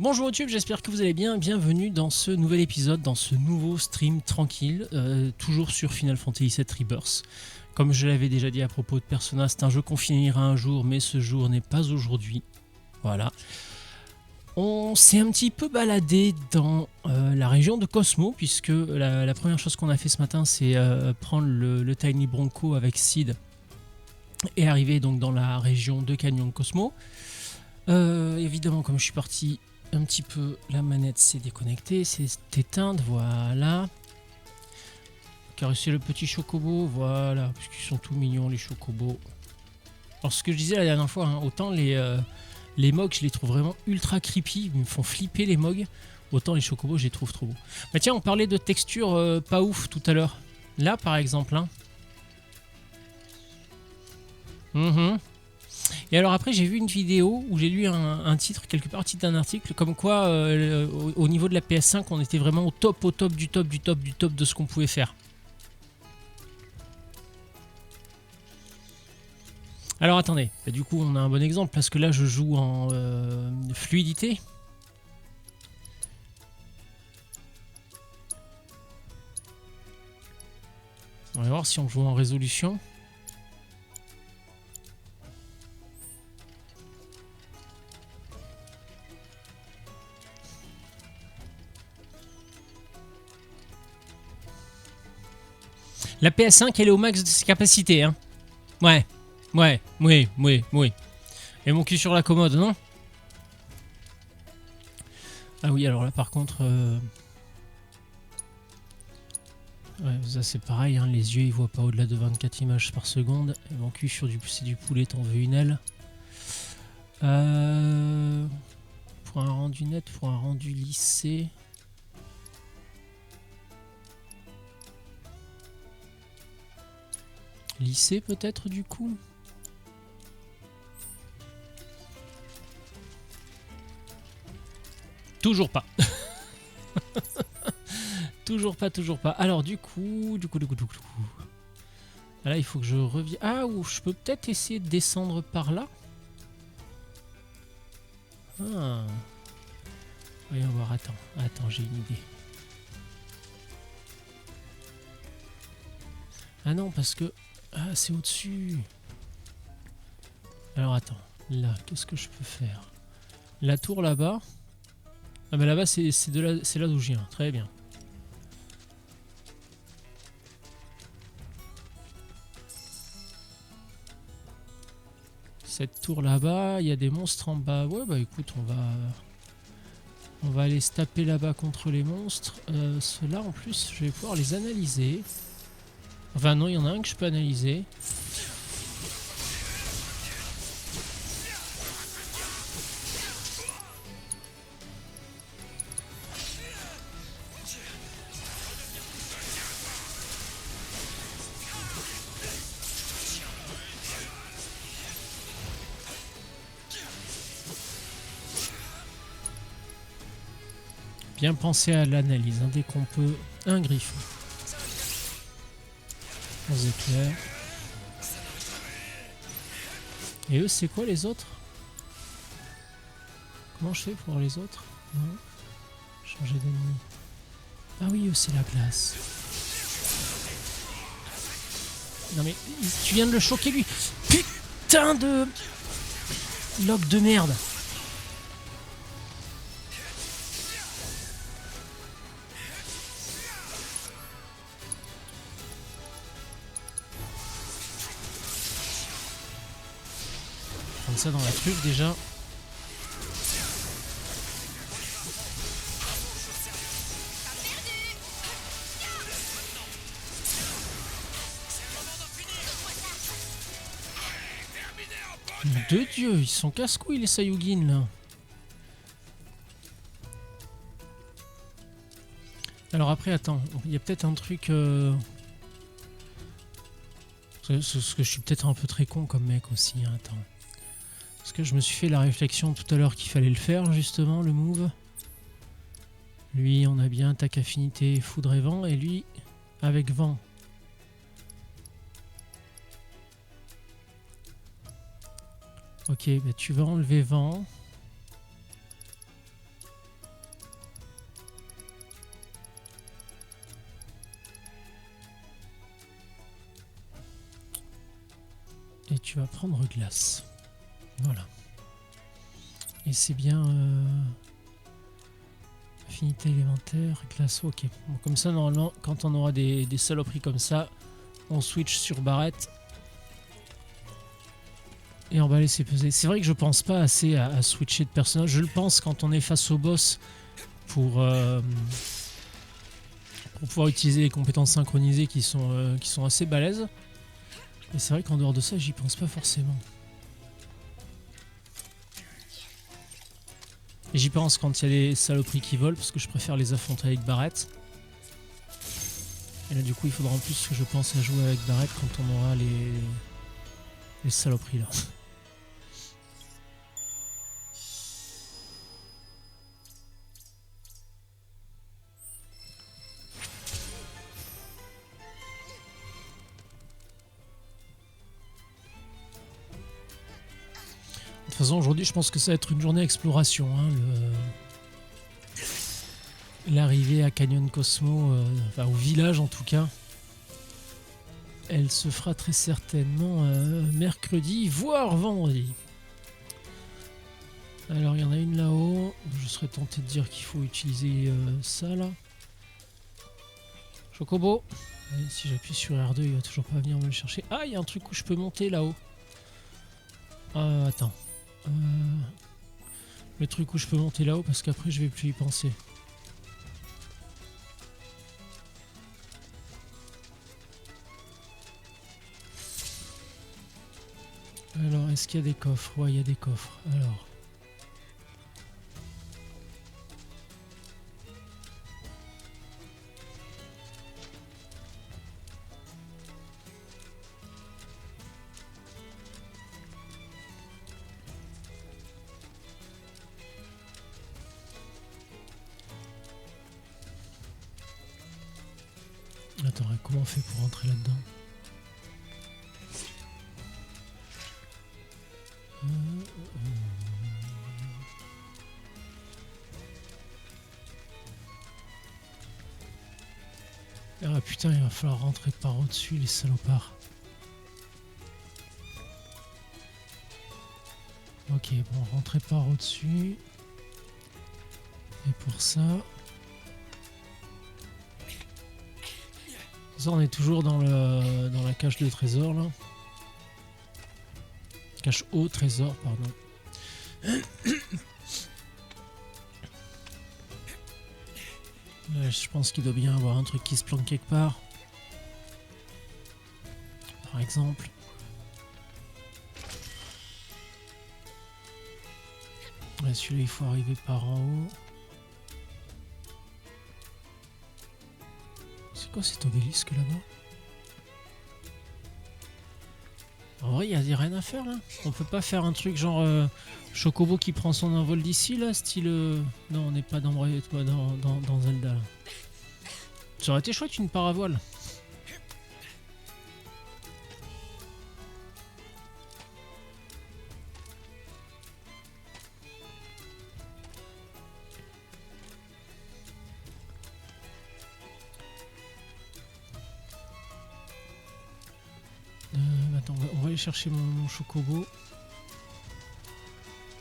Bonjour YouTube, j'espère que vous allez bien. Bienvenue dans ce nouvel épisode, dans ce nouveau stream tranquille, toujours sur Final Fantasy VII Rebirth. Comme je l'avais déjà dit à propos de Persona, c'est un jeu qu'on finira un jour, mais ce jour n'est pas aujourd'hui. Voilà. On s'est un petit peu baladé dans la région de Cosmo, puisque la première chose qu'on a fait ce matin, c'est prendre le Tiny Bronco avec Sid et arriver donc dans la région de Canyon Cosmo. Évidemment, comme je suis parti un petit peu, la manette s'est déconnectée, s'est éteinte, voilà. Caresser le petit chocobo, voilà, parce qu'ils sont tout mignons les chocobos. Alors ce que je disais la dernière fois, hein, autant les mogs je les trouve vraiment ultra creepy, ils me font flipper les mogs, autant les chocobos je les trouve trop beaux. Bah tiens, on parlait de texture pas ouf tout à l'heure. Là par exemple, hein. Et alors après j'ai vu une vidéo où j'ai lu un titre, quelque part titre d'un article, comme quoi au niveau de la PS5 on était vraiment au top du top de ce qu'on pouvait faire. Alors attendez, bah, du coup on a un bon exemple parce que là je joue en fluidité. On va voir si on joue en résolution. La PS5 elle est au max de ses capacités, hein. Ouais, oui. Et mon cul sur la commode, non? Ah oui, alors là par contre... ouais, ça c'est pareil, hein, les yeux ils voient pas au-delà de 24 images par seconde. Et mon cul sur c'est du poulet, t'en veux une aile. Pour un rendu net, pour un rendu lissé... Lissé peut-être du coup? Toujours pas. Toujours pas. Alors du coup. Là il faut que je revienne. Ah, ou je peux peut-être essayer de descendre par là. Ah. Voyons voir, attends, j'ai une idée. Ah non, parce que... Ah, c'est au-dessus. Alors attends, là, qu'est-ce que je peux faire? La tour là-bas. Ah bah là-bas, c'est là d'où je viens, très bien. Cette tour là-bas, il y a des monstres en bas. Ouais, bah écoute, on va aller se taper là-bas contre les monstres. Ceux-là, en plus, je vais pouvoir les analyser. Enfin non, il y en a un que je peux analyser. Bien penser à l'analyse, hein, dès qu'on peut. Un griffon. On éclaire. Et eux, c'est quoi les autres? Comment je fais pour voir les autres? Non. Changer d'ennemi. Ah oui, eux, c'est la glace. Non mais, tu viens de le choquer lui. Putain de... Lock de merde. Prendre ça dans la truc déjà. De Dieu, ils sont casse-couilles les Sayugin là. Alors après, attends, il y a peut-être un truc... Parce que je suis peut-être un peu très con comme mec aussi, hein, attends. Parce que je me suis fait la réflexion tout à l'heure qu'il fallait le faire justement, le move. Lui, on a bien attaque affinité, foudre et vent, et lui, avec vent. Ok, bah tu vas enlever vent. tu vas prendre glace. Voilà. Et c'est bien affinité élémentaire, glace, ok. Bon, comme ça, normalement, quand on aura des saloperies comme ça, on switch sur Barrett. Et emballer ses pesées. C'est vrai que je pense pas assez à switcher de personnage. Je le pense quand on est face au boss pour pouvoir utiliser les compétences synchronisées qui sont assez balèzes. Et c'est vrai qu'en dehors de ça, j'y pense pas forcément. Et j'y pense quand il y a des saloperies qui volent, parce que je préfère les affronter avec Barrett. Et là, du coup, il faudra en plus que je pense à jouer avec Barrett quand on aura les saloperies là. De toute façon, aujourd'hui, je pense que ça va être une journée exploration. Hein, l'arrivée à Canyon Cosmo, enfin au village en tout cas, elle se fera très certainement mercredi, voire vendredi. Alors il y en a une là-haut, je serais tenté de dire qu'il faut utiliser ça là. Chocobo, allez, si j'appuie sur R2 il va toujours pas venir me le chercher. Ah, il y a un truc où je peux monter là-haut. Attends. Le truc où je peux monter là-haut parce qu'après je vais plus y penser. Alors, est-ce qu'il y a des coffres? Ouais, il y a des coffres. Alors. Attends, comment on fait pour rentrer là-dedans? Ah putain, il va falloir rentrer par au-dessus, les salopards. Ok, bon, rentrer par au-dessus. Et pour ça... Ça, on est toujours dans la cache de trésor, là. Cache au trésor, pardon. Là, je pense qu'il doit bien avoir un truc qui se planque quelque part. Par exemple. Ouais, celui-là, il faut arriver par en haut. C'est quoi cet obélisque là-bas? En vrai, il n'y a rien à faire là. On peut pas faire un truc genre Chocobo qui prend son envol d'ici là, style. Non, on n'est pas dans Zelda là. Ça aurait été chouette une paravoile. Attends, on va aller chercher mon Chocobo.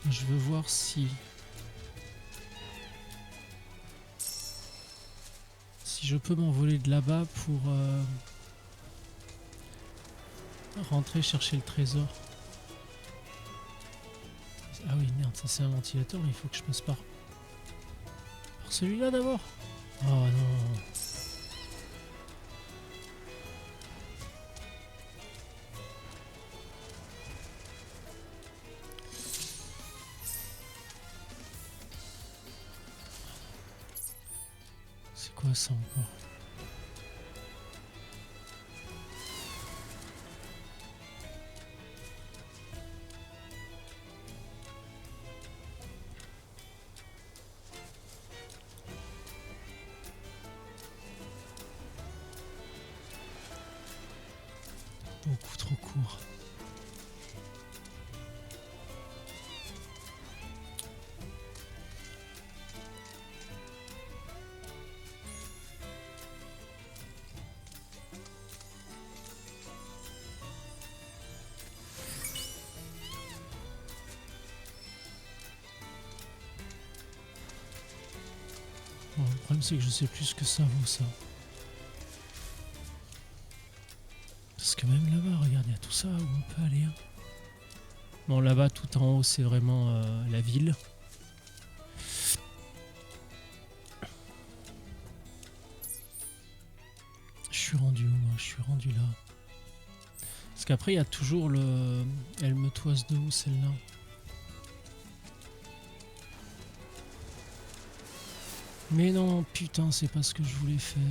Je veux voir si je peux m'envoler de là-bas pour rentrer chercher le trésor. Ah oui, merde, ça c'est un ventilateur, il faut que je passe par celui-là d'abord. Oh non. C'est quoi ça encore? Beaucoup trop court. problème c'est que je sais plus ce que ça vaut ça. Parce que même là-bas, regarde, il y a tout ça où on peut aller. Hein. Bon, là-bas, tout en haut, c'est vraiment la ville. Je suis rendu où, moi? Je suis rendu là. Parce qu'après, il y a toujours le... Elle me toise de où, celle-là? Mais non, putain, c'est pas ce que je voulais faire.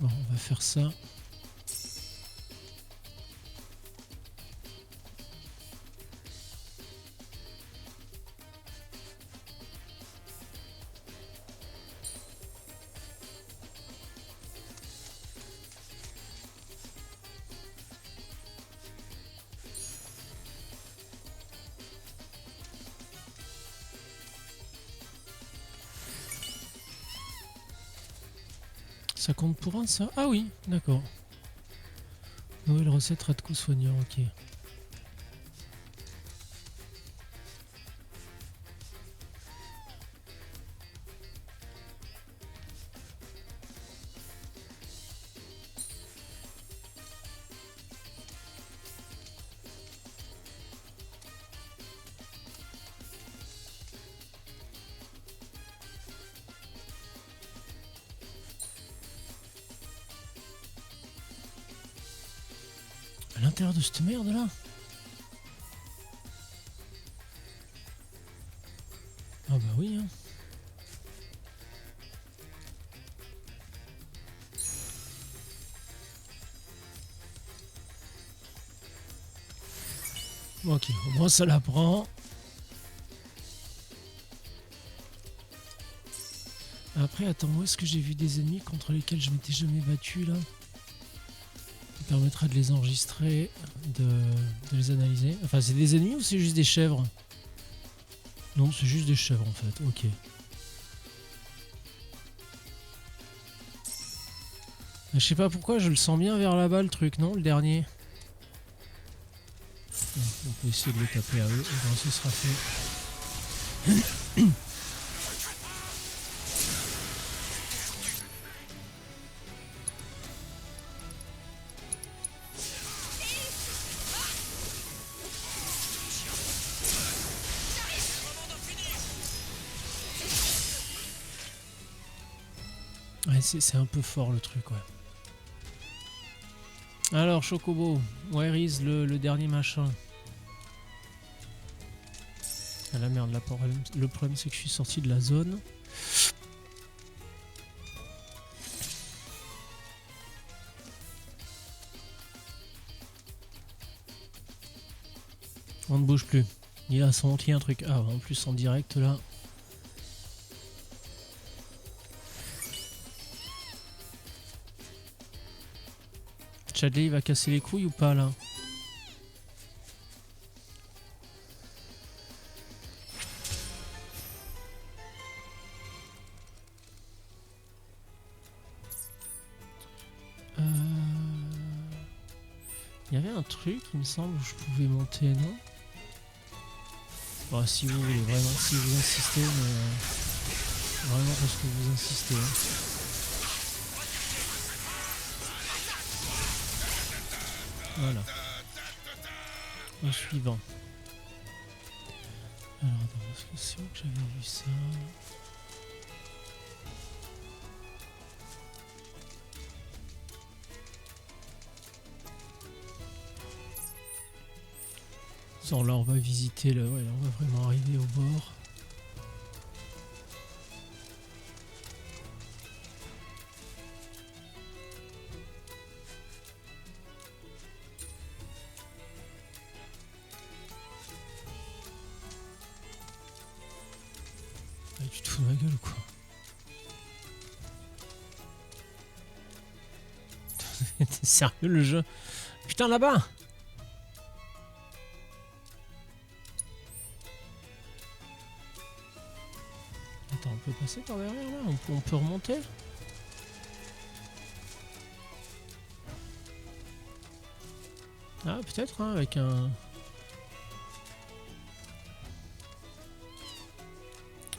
Bon, on va faire ça. Ça compte pour un, ça? Ah oui, d'accord. Nouvelle recette Radko soignant, ok. À l'intérieur de cette merde là? Ah bah oui hein. Ok, au moins ça la prend. Après, attends, où est-ce que j'ai vu des ennemis contre lesquels je m'étais jamais battu là? Ça permettra de les enregistrer, de les analyser. Enfin, c'est des ennemis ou c'est juste des chèvres? Non, c'est juste des chèvres en fait, ok. Je sais pas pourquoi, je le sens bien vers là-bas le truc, non? Le dernier. On peut essayer de les taper à eux, et quand ce sera fait. Ouais, c'est un peu fort le truc, ouais. Alors, Chocobo, where is le dernier machin? Ah la merde, là, le problème c'est que je suis sorti de la zone. On ne bouge plus. Il a senti un truc. Ah, en plus en direct là. Chadley il va casser les couilles ou pas là? Il y avait un truc, il me semble, où je pouvais monter, non? Bon, si vous voulez, vraiment, si vous insistez, mais vraiment parce que vous insistez. Hein. Voilà. Au suivant. Alors, attends, est-ce que c'est où que j'avais vu ça? Là on va visiter le... Ouais, là, on va vraiment arriver au bord. Ah, tu te fous de ma gueule ou quoi? T'es sérieux le jeu? Putain là-bas! Attends, on peut passer par derrière là? On peut remonter? Ah peut-être hein, avec un...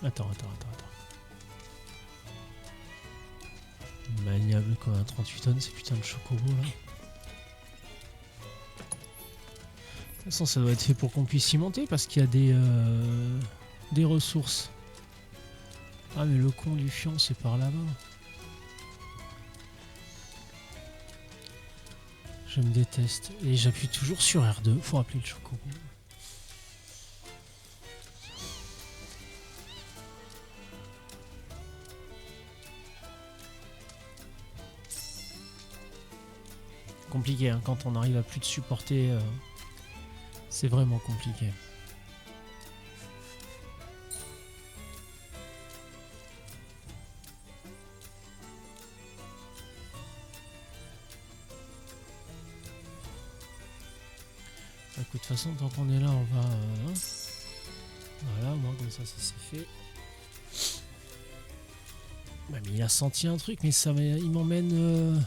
Attends. Maniable comme un 38 tonnes, ces putains de chocobos là. De toute façon, ça doit être fait pour qu'on puisse y monter parce qu'il y a des ressources. Ah, mais le con du fion, c'est par là-bas. Je me déteste. Et j'appuie toujours sur R2. Faut appeler le chocobo. Compliqué, hein, quand on arrive à plus de supporter. C'est vraiment compliqué. Écoute, de toute façon, tant qu'on est là, on va... voilà, au moins comme ça c'est fait. Bah, mais il a senti un truc, mais ça, il m'emmène...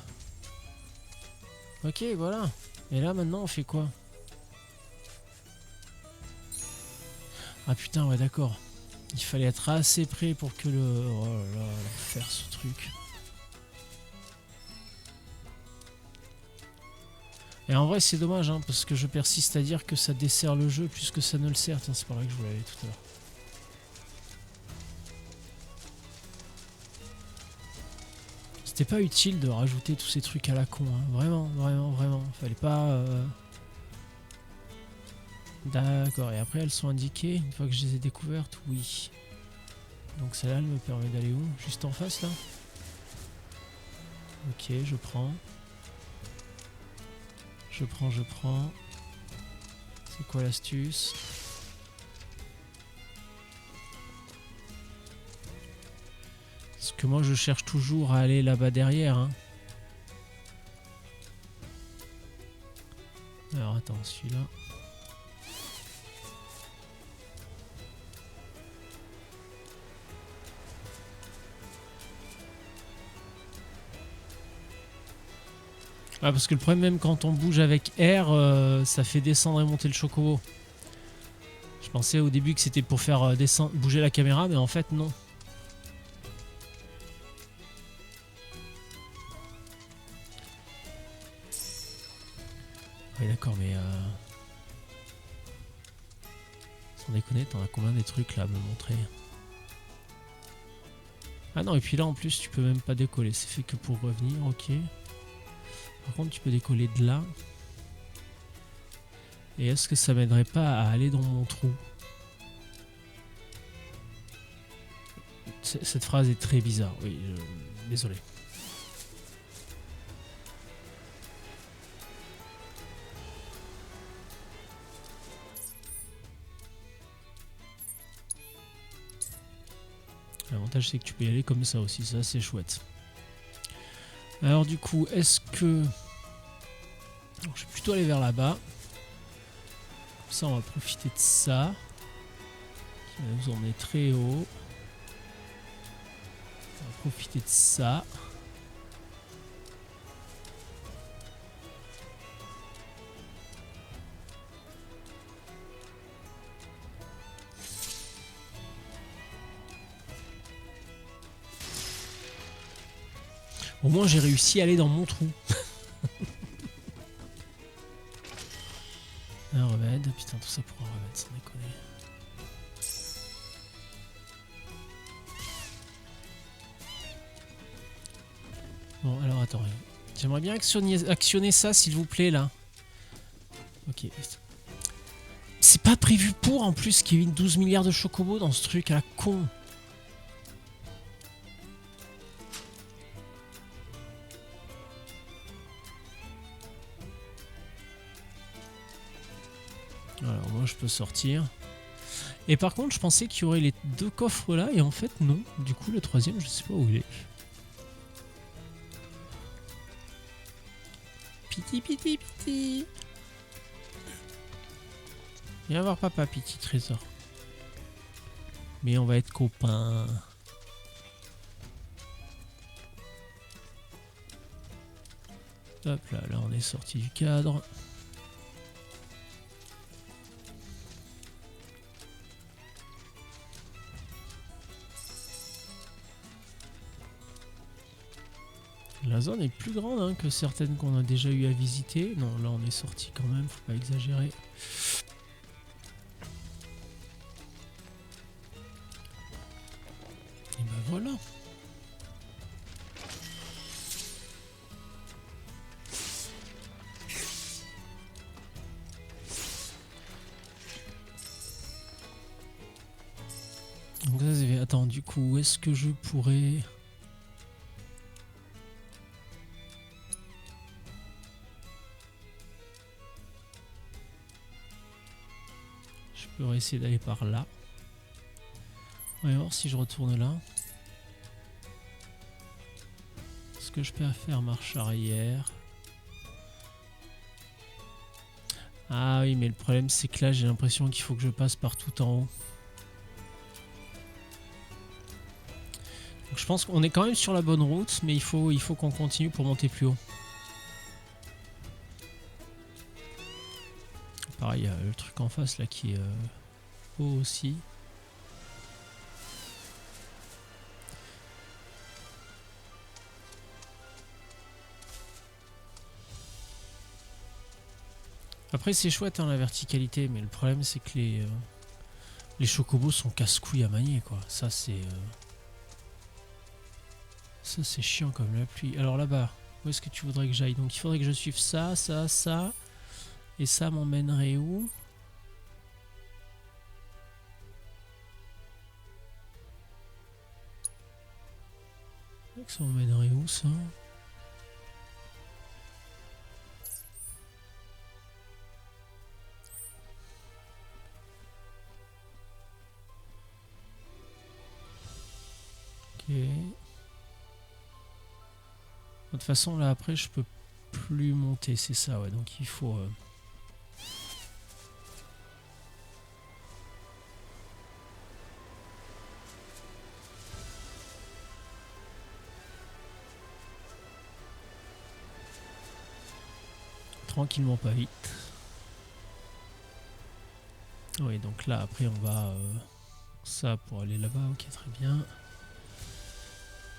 Ok, voilà. Et là, maintenant, on fait quoi? Ah putain, ouais, d'accord. Il fallait être assez près pour que le... Oh là là, faire ce truc. Et en vrai, c'est dommage, hein, parce que je persiste à dire que ça dessert le jeu plus que ça ne le sert. Tiens, c'est par là que je voulais aller tout à l'heure. C'était pas utile de rajouter tous ces trucs à la con, hein. Vraiment. Fallait pas... D'accord, et après elles sont indiquées, une fois que je les ai découvertes, oui. Donc celle-là, elle me permet d'aller où? Juste en face, là? Ok, je prends. Je prends. C'est quoi l'astuce? Parce que moi, je cherche toujours à aller là-bas derrière, hein. Alors, attends, celui-là... Ah, parce que le problème, même quand on bouge avec R, ça fait descendre et monter le chocobo. Je pensais au début que c'était pour faire bouger la caméra, mais en fait, non. Oui, d'accord, mais... Sans déconner, t'en as combien des trucs là à me montrer? Ah non, et puis là, en plus, tu peux même pas décoller. C'est fait que pour revenir, ok. Par contre, tu peux décoller de là. Et est-ce que ça m'aiderait pas à aller dans mon trou? Cette phrase est très bizarre, oui, désolé. L'avantage, c'est que tu peux y aller comme ça aussi, ça c'est chouette. Alors du coup, est-ce que... Je vais plutôt aller vers là-bas. Comme ça, on va profiter de ça. Qui va nous emmener très haut. On va profiter de ça. Au moins, j'ai réussi à aller dans mon trou. Un remède. Putain, tout ça pour un remède, sans déconner. Bon, alors attends. J'aimerais bien actionner ça, s'il vous plaît, là. Ok. C'est pas prévu pour, en plus, qu'il y ait 12 milliards de chocobos dans ce truc à la con. Alors, moi, je peux sortir. Et par contre, je pensais qu'il y aurait les deux coffres là, et en fait, non. Du coup, le troisième, je sais pas où il est. Piti. Viens voir papa, petit trésor. Mais on va être copains. Hop là, là on est sorti du cadre. La zone est plus grande hein, que certaines qu'on a déjà eu à visiter. Non, là on est sorti quand même, faut pas exagérer. Et ben voilà. Donc ça c'est... Attends, du coup, où est-ce que je pourrais... Je peux essayer d'aller par là. On va voir si je retourne là. Est-ce que je peux faire marche arrière? Ah oui, mais le problème c'est que là j'ai l'impression qu'il faut que je passe par tout en haut. Donc je pense qu'on est quand même sur la bonne route, mais il faut qu'on continue pour monter plus haut. Pareil, il y a le truc en face là qui est haut aussi. Après c'est chouette hein, la verticalité, mais le problème c'est que les chocobos sont casse-couilles à manier quoi. Ça c'est chiant comme la pluie. Alors là-bas, où est-ce que tu voudrais que j'aille? Donc il faudrait que je suive ça, ça, ça. Et ça m'emmènerait où? Ça m'emmènerait où ça? Ok. De toute façon là après je peux plus monter, c'est ça ouais, donc il faut... tranquillement pas vite. Oui donc là après on va... ça pour aller là-bas, ok très bien.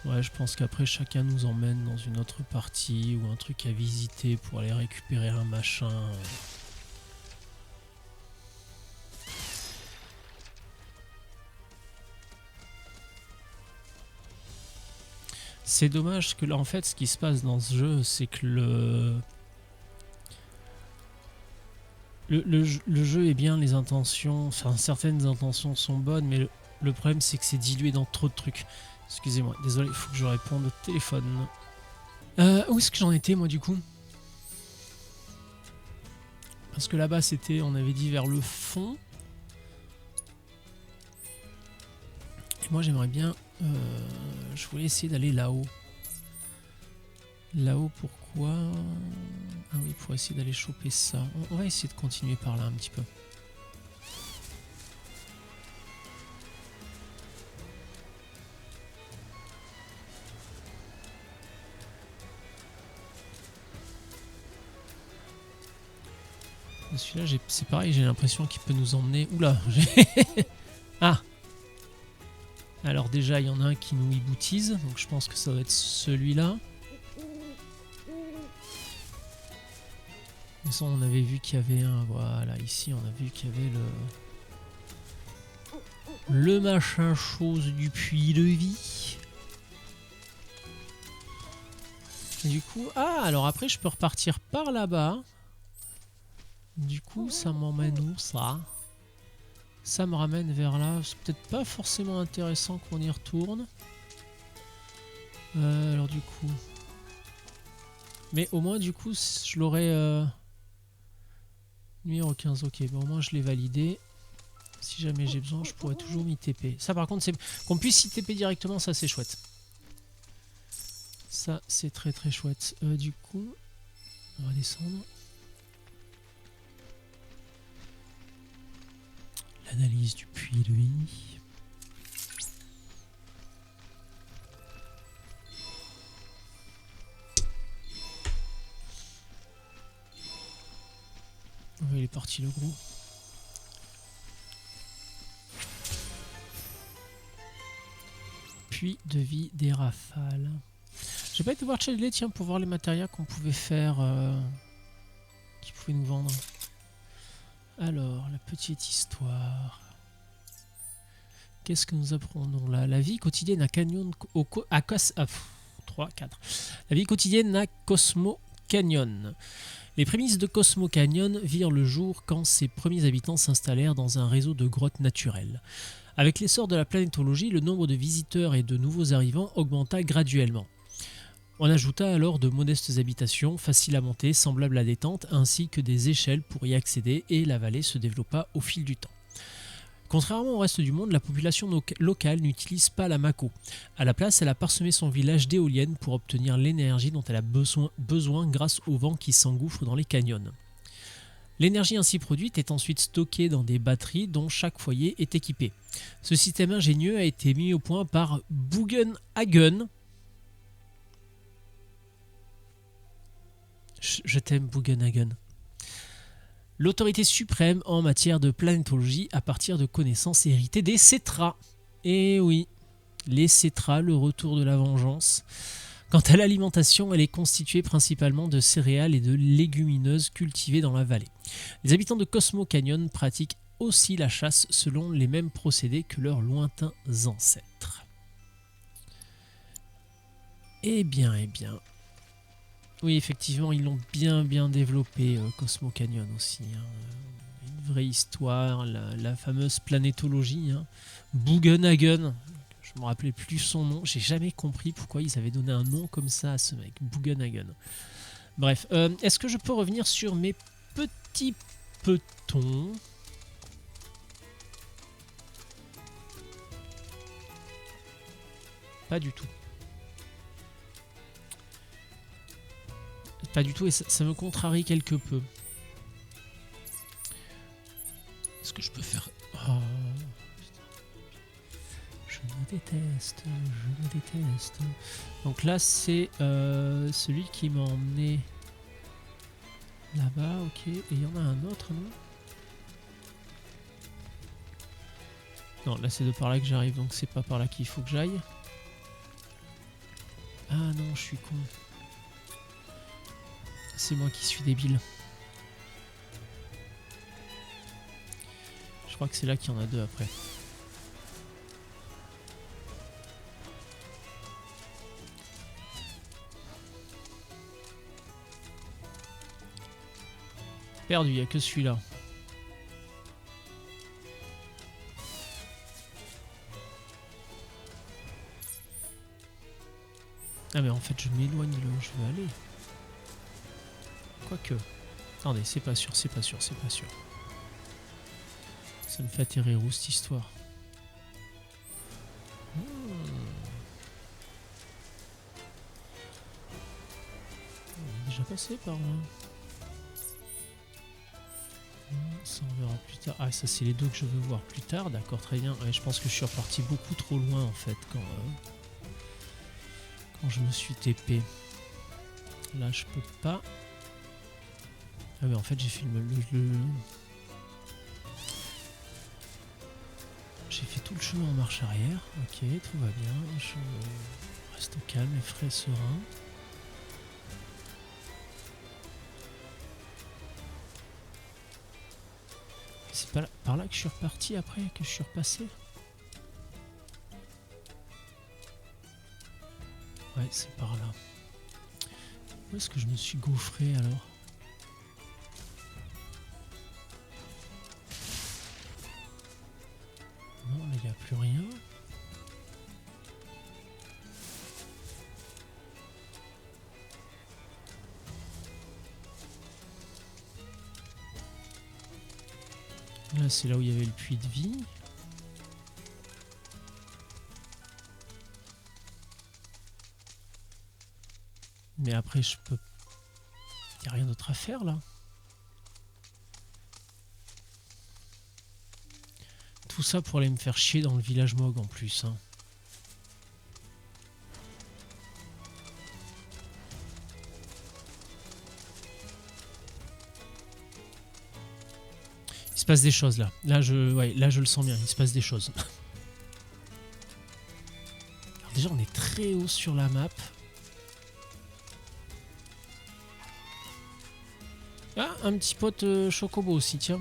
Ouais je pense qu'après chacun nous emmène dans une autre partie ou un truc à visiter pour aller récupérer un machin. C'est dommage que là en fait ce qui se passe dans ce jeu c'est que le jeu est bien, les intentions, enfin certaines intentions sont bonnes, mais le problème c'est que c'est dilué dans trop de trucs. Excusez-moi, désolé, il faut que je réponde au téléphone. Où est-ce que j'en étais moi du coup? Parce que là-bas c'était, on avait dit vers le fond. Et moi j'aimerais bien, je voulais essayer d'aller là-haut. Là-haut pourquoi? Ah oui, pour essayer d'aller choper ça. On va essayer de continuer par là un petit peu. Celui-là, c'est pareil, j'ai l'impression qu'il peut nous emmener... Oula. Ah. Alors déjà, il y en a un qui nous hiboutise, donc je pense que ça doit être celui-là. De toute façon, on avait vu qu'il y avait un... Voilà, ici, on a vu qu'il y avait le machin chose du puits de vie. Et du coup... Ah, alors après, je peux repartir par là-bas. Du coup, ça m'emmène où, ça? Ça me ramène vers là. C'est peut-être pas forcément intéressant qu'on y retourne. Alors du coup... Mais au moins, du coup, je l'aurais... Numéro 15, ok. Bon, au moins, je l'ai validé. Si jamais j'ai besoin, je pourrais toujours m'y TP. Ça, par contre, c'est qu'on puisse y TP directement, ça, c'est chouette. Ça, c'est très très chouette. Du coup, on va descendre. L'analyse du puits de vie. Oh, il est parti le gros. Puits de vie des rafales. J'ai pas été voir Chadley, tiens, pour voir les matériaux qu'on pouvait faire, qu'ils pouvaient nous vendre. Alors, la petite histoire. Qu'est-ce que nous apprenons là? La vie quotidienne à Canyon... à 3, 4. La vie quotidienne à Cosmo Canyon. Les prémices de Cosmo Canyon virent le jour quand ses premiers habitants s'installèrent dans un réseau de grottes naturelles. Avec l'essor de la planétologie, le nombre de visiteurs et de nouveaux arrivants augmenta graduellement. On ajouta alors de modestes habitations, faciles à monter, semblables à des tentes, ainsi que des échelles pour y accéder, et la vallée se développa au fil du temps. Contrairement au reste du monde, la population locale n'utilise pas la Mako. À la place, elle a parsemé son village d'éoliennes pour obtenir l'énergie dont elle a besoin grâce au vent qui s'engouffre dans les canyons. L'énergie ainsi produite est ensuite stockée dans des batteries dont chaque foyer est équipé. Ce système ingénieux a été mis au point par Bugenhagen. Je t'aime, Bugenhagen. L'autorité suprême en matière de planétologie à partir de connaissances héritées des Cetras. Et oui, les Cetras, le retour de la vengeance. Quant à l'alimentation, elle est constituée principalement de céréales et de légumineuses cultivées dans la vallée. Les habitants de Cosmo Canyon pratiquent aussi la chasse selon les mêmes procédés que leurs lointains ancêtres. Eh bien. Oui, effectivement, ils l'ont bien développé, Cosmo Canyon aussi. Hein. Une vraie histoire, la fameuse planétologie. Hein. Bugenhagen, je me rappelais plus son nom. J'ai jamais compris pourquoi ils avaient donné un nom comme ça à ce mec, Bugenhagen. Bref, est-ce que je peux revenir sur mes petits petons? Pas du tout. Pas du tout, et ça me contrarie quelque peu. Est-ce que je peux faire... Oh, je me déteste. Donc là, c'est celui qui m'a emmené là-bas, ok. Et il y en a un autre, non? Non, là c'est de par là que j'arrive, donc c'est pas par là qu'il faut que j'aille. Ah non, je suis con. C'est moi qui suis débile. Je crois que c'est là qu'il y en a deux après. Perdu, il n'y a que celui-là. Ah mais en fait je m'éloigne là où je veux aller. Quoique. Attendez, c'est pas sûr. Ça me fait atterrir où cette histoire? On est déjà passé par là. Ça on verra plus tard. Ah ça c'est les deux que je veux voir plus tard, d'accord, très bien. Ouais, je pense que je suis reparti beaucoup trop loin en fait quand je me suis TP. Là je peux pas. Ah mais en fait j'ai fait j'ai fait tout le chemin en marche arrière. Ok, tout va bien. Je reste au calme et frais serein. C'est pas par là que je suis reparti après, que je suis repassé? Ouais, c'est par là. Où est-ce que je me suis gaufré alors? Non, là il n'y a plus rien. Là c'est là où il y avait le puits de vie. Mais après je peux... Il n'y a rien d'autre à faire là. Tout ça pour aller me faire chier dans le village Mog en plus. Hein. Il se passe des choses là. Là je le sens bien, il se passe des choses. Alors déjà on est très haut sur la map. Ah, un petit pote chocobo aussi, tiens.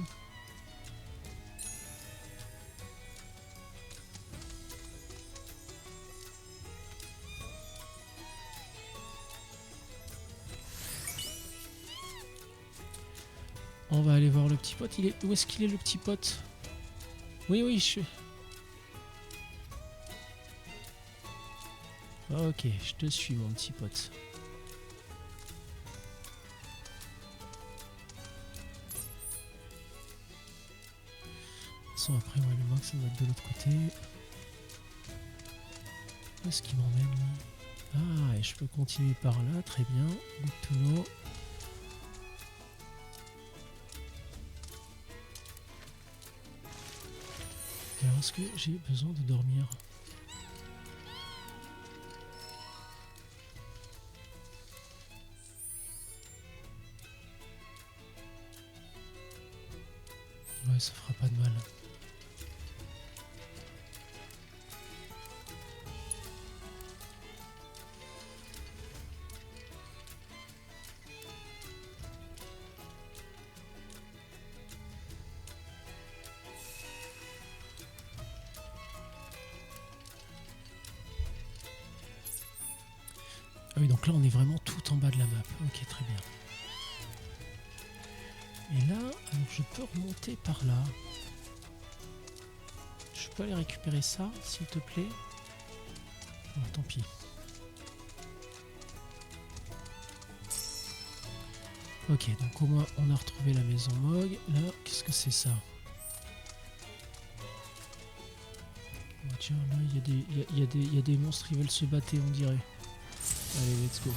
On va aller voir le petit pote. Où est-ce qu'il est, le petit pote? Oui, oui, Ok, je te suis, mon petit pote. Après, ouais, le max, ça va être de l'autre côté. Où est-ce qu'il m'emmène, lui? Ah, et je peux continuer par là, très bien. Good to know. Alors, est-ce que j'ai besoin de dormir? Ouais, ça fera pas de mal. Ah oui, donc là on est vraiment tout en bas de la map. Ok, très bien. Et là, alors je peux remonter par là. Je peux aller récupérer ça, s'il te plaît? Bon, tant pis. Ok, donc au moins on a retrouvé la maison Mog. Là, qu'est-ce que c'est ça? Oh, tiens, là il y a des monstres, ils veulent se battre, on dirait. Allez, let's go.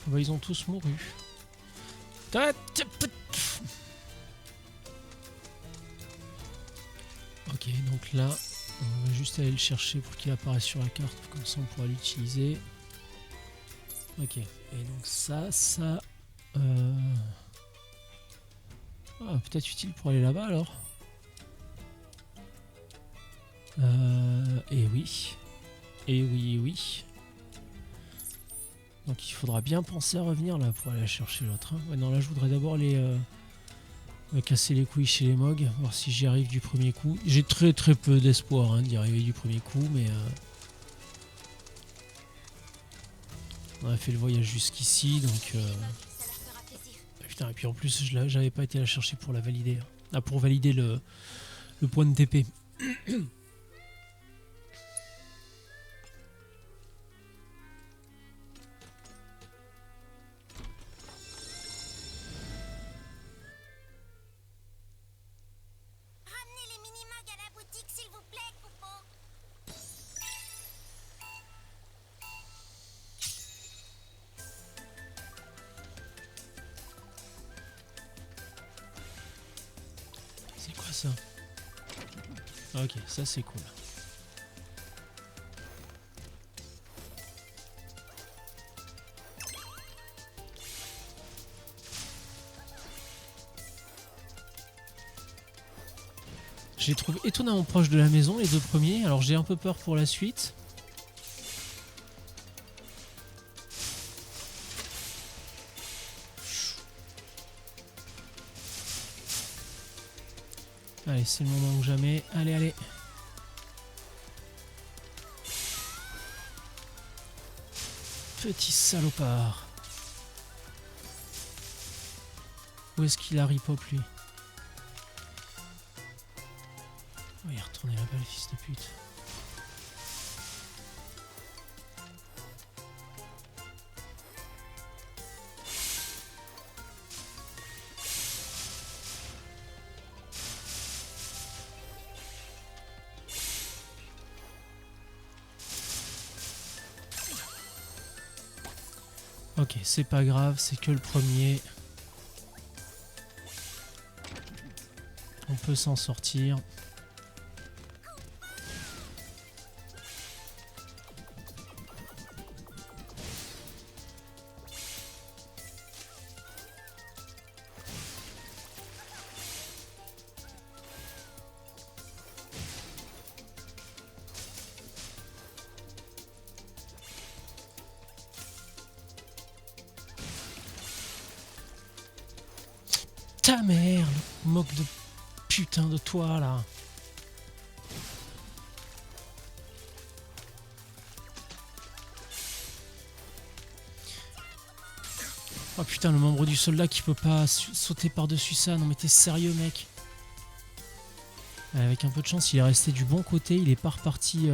Bah, ils ont tous mouru. Ok, donc là, on va juste aller le chercher pour qu'il apparaisse sur la carte, comme ça on pourra l'utiliser. Ok, et donc ça... Ah, peut-être utile pour aller là-bas alors. Et oui. Et oui, et oui. Donc il faudra bien penser à revenir là pour aller chercher l'autre. Hein. Ouais, non, là je voudrais d'abord aller casser les couilles chez les Mogs, voir si j'y arrive du premier coup. J'ai très peu d'espoir d'y arriver du premier coup, mais on a fait le voyage jusqu'ici, donc... Putain, et puis en plus j'avais pas été la chercher pour la valider. Ah, pour valider le point de TP. C'est quoi ça? Ok, ça c'est cool. Je les trouve étonnamment proches de la maison, les deux premiers. Alors j'ai un peu peur pour la suite. Allez, c'est le moment ou jamais. Allez, allez. Petit salopard. Où est-ce qu'il a ripop lui? Oh, il est retourné là-bas, le fils de pute. Ok, c'est pas grave, c'est que le premier. On peut s'en sortir. Ta mère, moque de putain de toi là. Oh putain, le membre du soldat qui peut pas sauter par-dessus ça. Non mais t'es sérieux mec? Avec un peu de chance, il est resté du bon côté, il est pas reparti...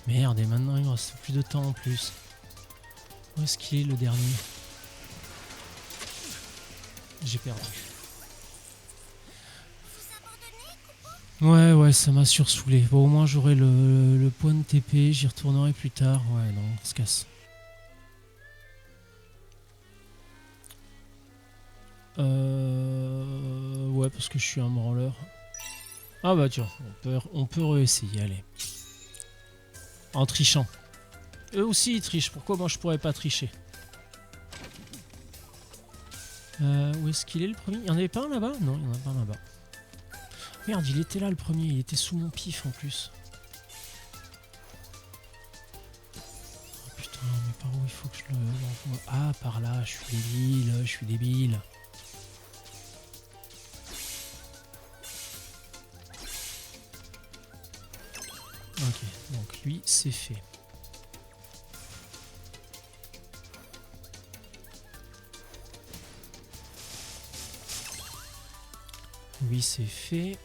Merde, et maintenant il me reste plus de temps en plus. Où est-ce qu'il est le dernier? J'ai perdu. Ouais, ça m'a sursoulé. Bon, au moins j'aurai le point de TP, j'y retournerai plus tard. Ouais, non, on se casse. Ouais, parce que je suis un branleur. Ah bah tiens, on peut réessayer, allez. En trichant. Eux aussi ils trichent, pourquoi moi je pourrais pas tricher? Où est-ce qu'il est le premier? Il y en avait pas un là-bas? Non, il y en a pas un là-bas. Merde, il était là le premier, il était sous mon pif en plus. Oh putain, mais par où il faut que je le... Ah, par là, je suis débile, je suis débile. Ok, donc lui, c'est fait. Lui, c'est fait.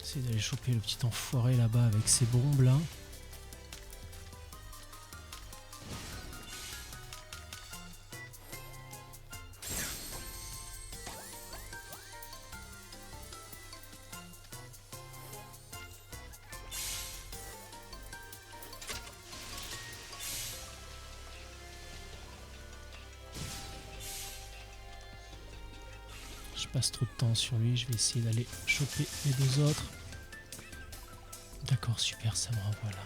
Essayer d'aller choper le petit enfoiré là-bas avec ses bombes là. Je passe trop de temps sur lui, je vais essayer d'aller choper les deux autres. D'accord, super, ça me renvoie là.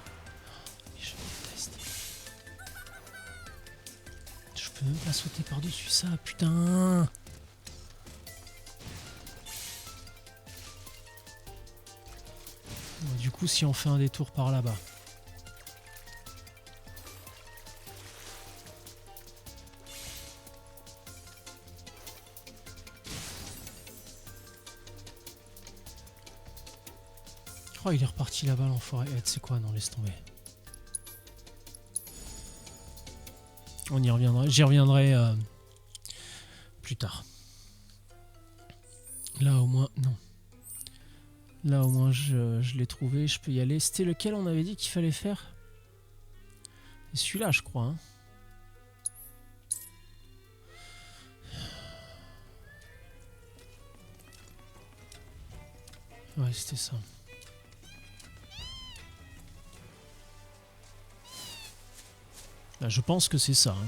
Je déteste. Je peux même pas sauter par-dessus ça, putain. Bon, du coup, si on fait un détour par là-bas. Oh, il est reparti là-bas, l'enfoiré. Eh, tu sais quoi, non, laisse tomber. On y reviendra. J'y reviendrai plus tard. Là, au moins, non. Là, au moins, je l'ai trouvé. Je peux y aller. C'était lequel on avait dit qu'il fallait faire? Celui-là, je crois. Hein. Ouais, c'était ça. Là, je pense que c'est ça. Hein.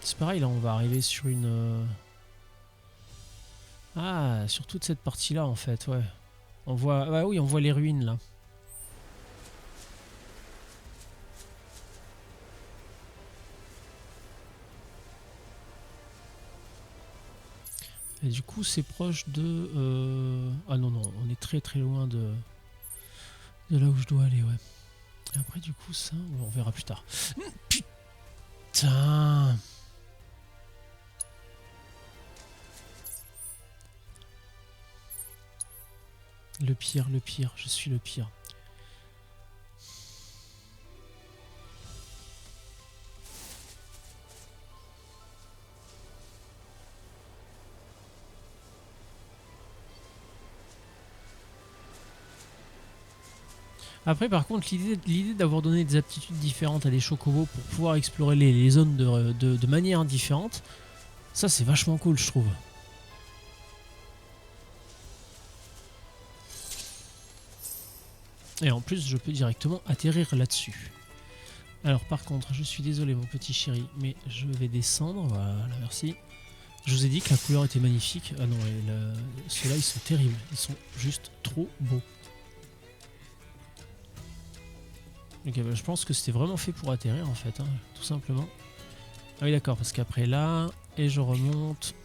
C'est pareil, là, on va arriver sur une... Ah, sur toute cette partie-là, en fait, ouais. On voit... Bah oui, on voit les ruines, là. Et du coup, c'est proche de... Ah non, non, on est très très loin de là où je dois aller, ouais. Et après, du coup, ça, on verra plus tard. Putain! Le pire, je suis le pire. Après, par contre, l'idée d'avoir donné des aptitudes différentes à des chocobos pour pouvoir explorer les zones de manière différente, ça c'est vachement cool, je trouve. Et en plus, je peux directement atterrir là-dessus. Alors par contre, je suis désolé mon petit chéri, mais je vais descendre, voilà, merci. Je vous ai dit que la couleur était magnifique. Ah non, ceux-là ils sont terribles, ils sont juste trop beaux. Ok, bah, je pense que c'était vraiment fait pour atterrir en fait, hein, tout simplement. Ah oui d'accord, parce qu'après là, et je remonte.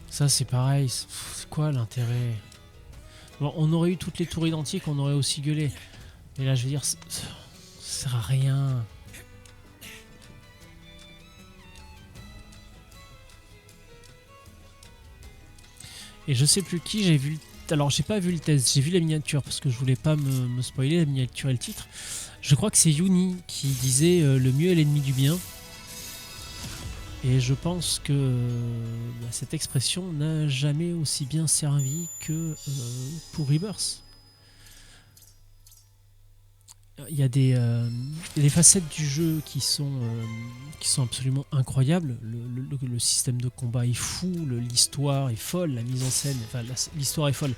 Ça c'est pareil, c'est quoi l'intérêt? Bon, on aurait eu toutes les tours identiques, on aurait aussi gueulé. Mais là je veux dire, ça sert à rien. Et je sais plus qui, j'ai vu... Alors j'ai pas vu le test, j'ai vu la miniature parce que je voulais pas me spoiler la miniature et le titre. Je crois que c'est Yuni qui disait le mieux est l'ennemi du bien. Et je pense que cette expression n'a jamais aussi bien servi que pour Rebirth. Il y a des facettes du jeu qui sont absolument incroyables. Le système de combat est fou, l'histoire est folle, la mise en scène, enfin l'histoire est folle.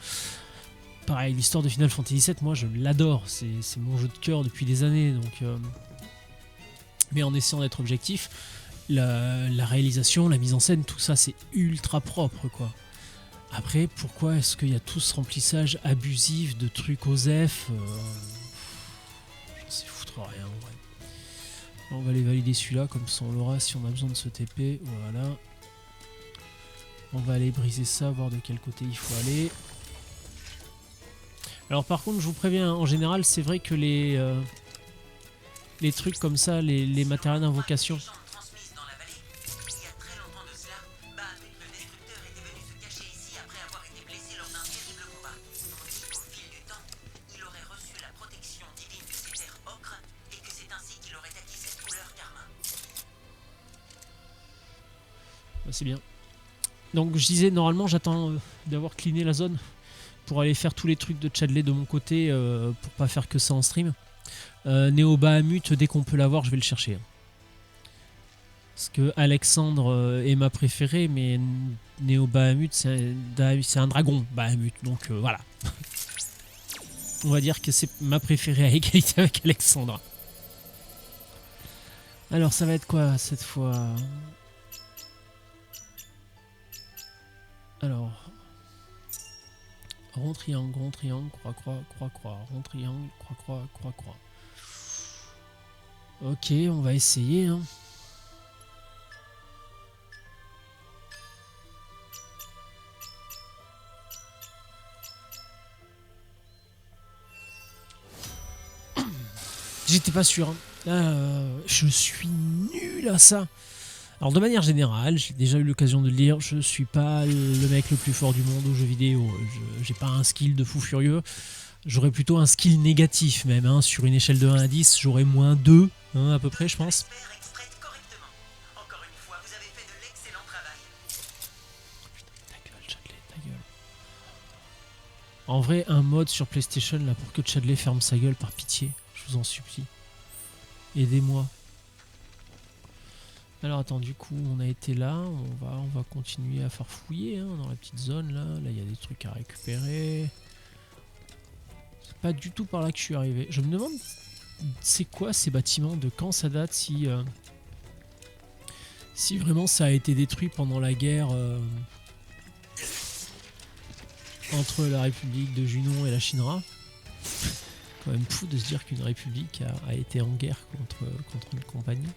Pareil, l'histoire de Final Fantasy VII, moi je l'adore, c'est mon jeu de cœur depuis des années. Donc, mais en essayant d'être objectif, la réalisation, la mise en scène, tout ça c'est ultra propre quoi. Après, pourquoi est-ce qu'il y a tout ce remplissage abusif de trucs OSEF c'est foutre rien en vrai. On va aller valider celui-là comme ça on l'aura si on a besoin de se TP. Voilà. On va aller briser ça, voir de quel côté il faut aller. Alors par contre je vous préviens, en général c'est vrai que les trucs comme ça, les matériels d'invocation. C'est bien. Donc je disais, normalement j'attends d'avoir cleané la zone pour aller faire tous les trucs de Chadley de mon côté pour pas faire que ça en stream. Néo Bahamut, dès qu'on peut l'avoir, je vais le chercher. Parce que Alexandre est ma préférée, mais Néo Bahamut, c'est un dragon Bahamut, donc voilà. On va dire que c'est ma préférée à égalité avec Alexandre. Alors ça va être quoi cette fois? Alors, rond, triangle, croix, croix, rond, triangle, croix. Ok, on va essayer. Hein. J'étais pas sûr. Hein. Là, je suis nul à ça. Alors de manière générale, j'ai déjà eu l'occasion de le dire, je suis pas le mec le plus fort du monde aux jeux vidéo. J'ai pas un skill de fou furieux. J'aurais plutôt un skill négatif même. Hein. Sur une échelle de 1 à 10, j'aurais moins 2 hein, à peu près je pense. En vrai, un mode sur PlayStation là pour que Chadley ferme sa gueule par pitié, je vous en supplie. Aidez-moi. Alors attends, du coup on a été là, on va continuer à farfouiller hein, dans la petite zone là. Là il y a des trucs à récupérer. C'est pas du tout par là que je suis arrivé. Je me demande c'est quoi ces bâtiments, de quand ça date, si vraiment ça a été détruit pendant la guerre entre la République de Junon et la Shinra. Quand même fou de se dire qu'une république a été en guerre contre une compagnie.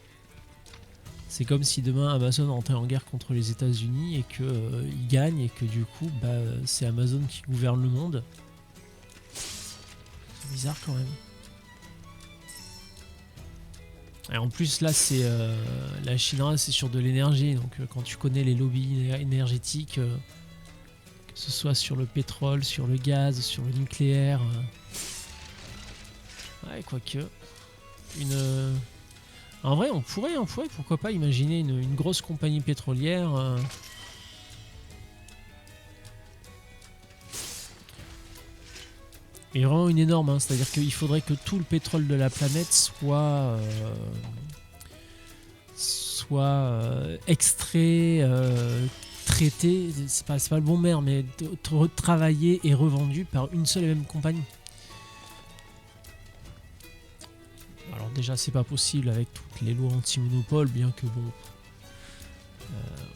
C'est comme si demain Amazon rentrait en guerre contre les États-Unis et qu'ils gagnent et que du coup c'est Amazon qui gouverne le monde. C'est bizarre quand même. Et en plus là c'est la Shinra, c'est sur de l'énergie, donc quand tu connais les lobbies énergétiques, que ce soit sur le pétrole, sur le gaz, sur le nucléaire, ouais quoique en vrai on pourrait pourquoi pas imaginer une grosse compagnie pétrolière Et vraiment une énorme, hein. C'est-à-dire qu'il faudrait que tout le pétrole de la planète soit extrait, traité, c'est pas le bon maire, mais retravaillé et revendu par une seule et même compagnie. Alors déjà c'est pas possible avec toutes les lois anti-monopole, bien que bon,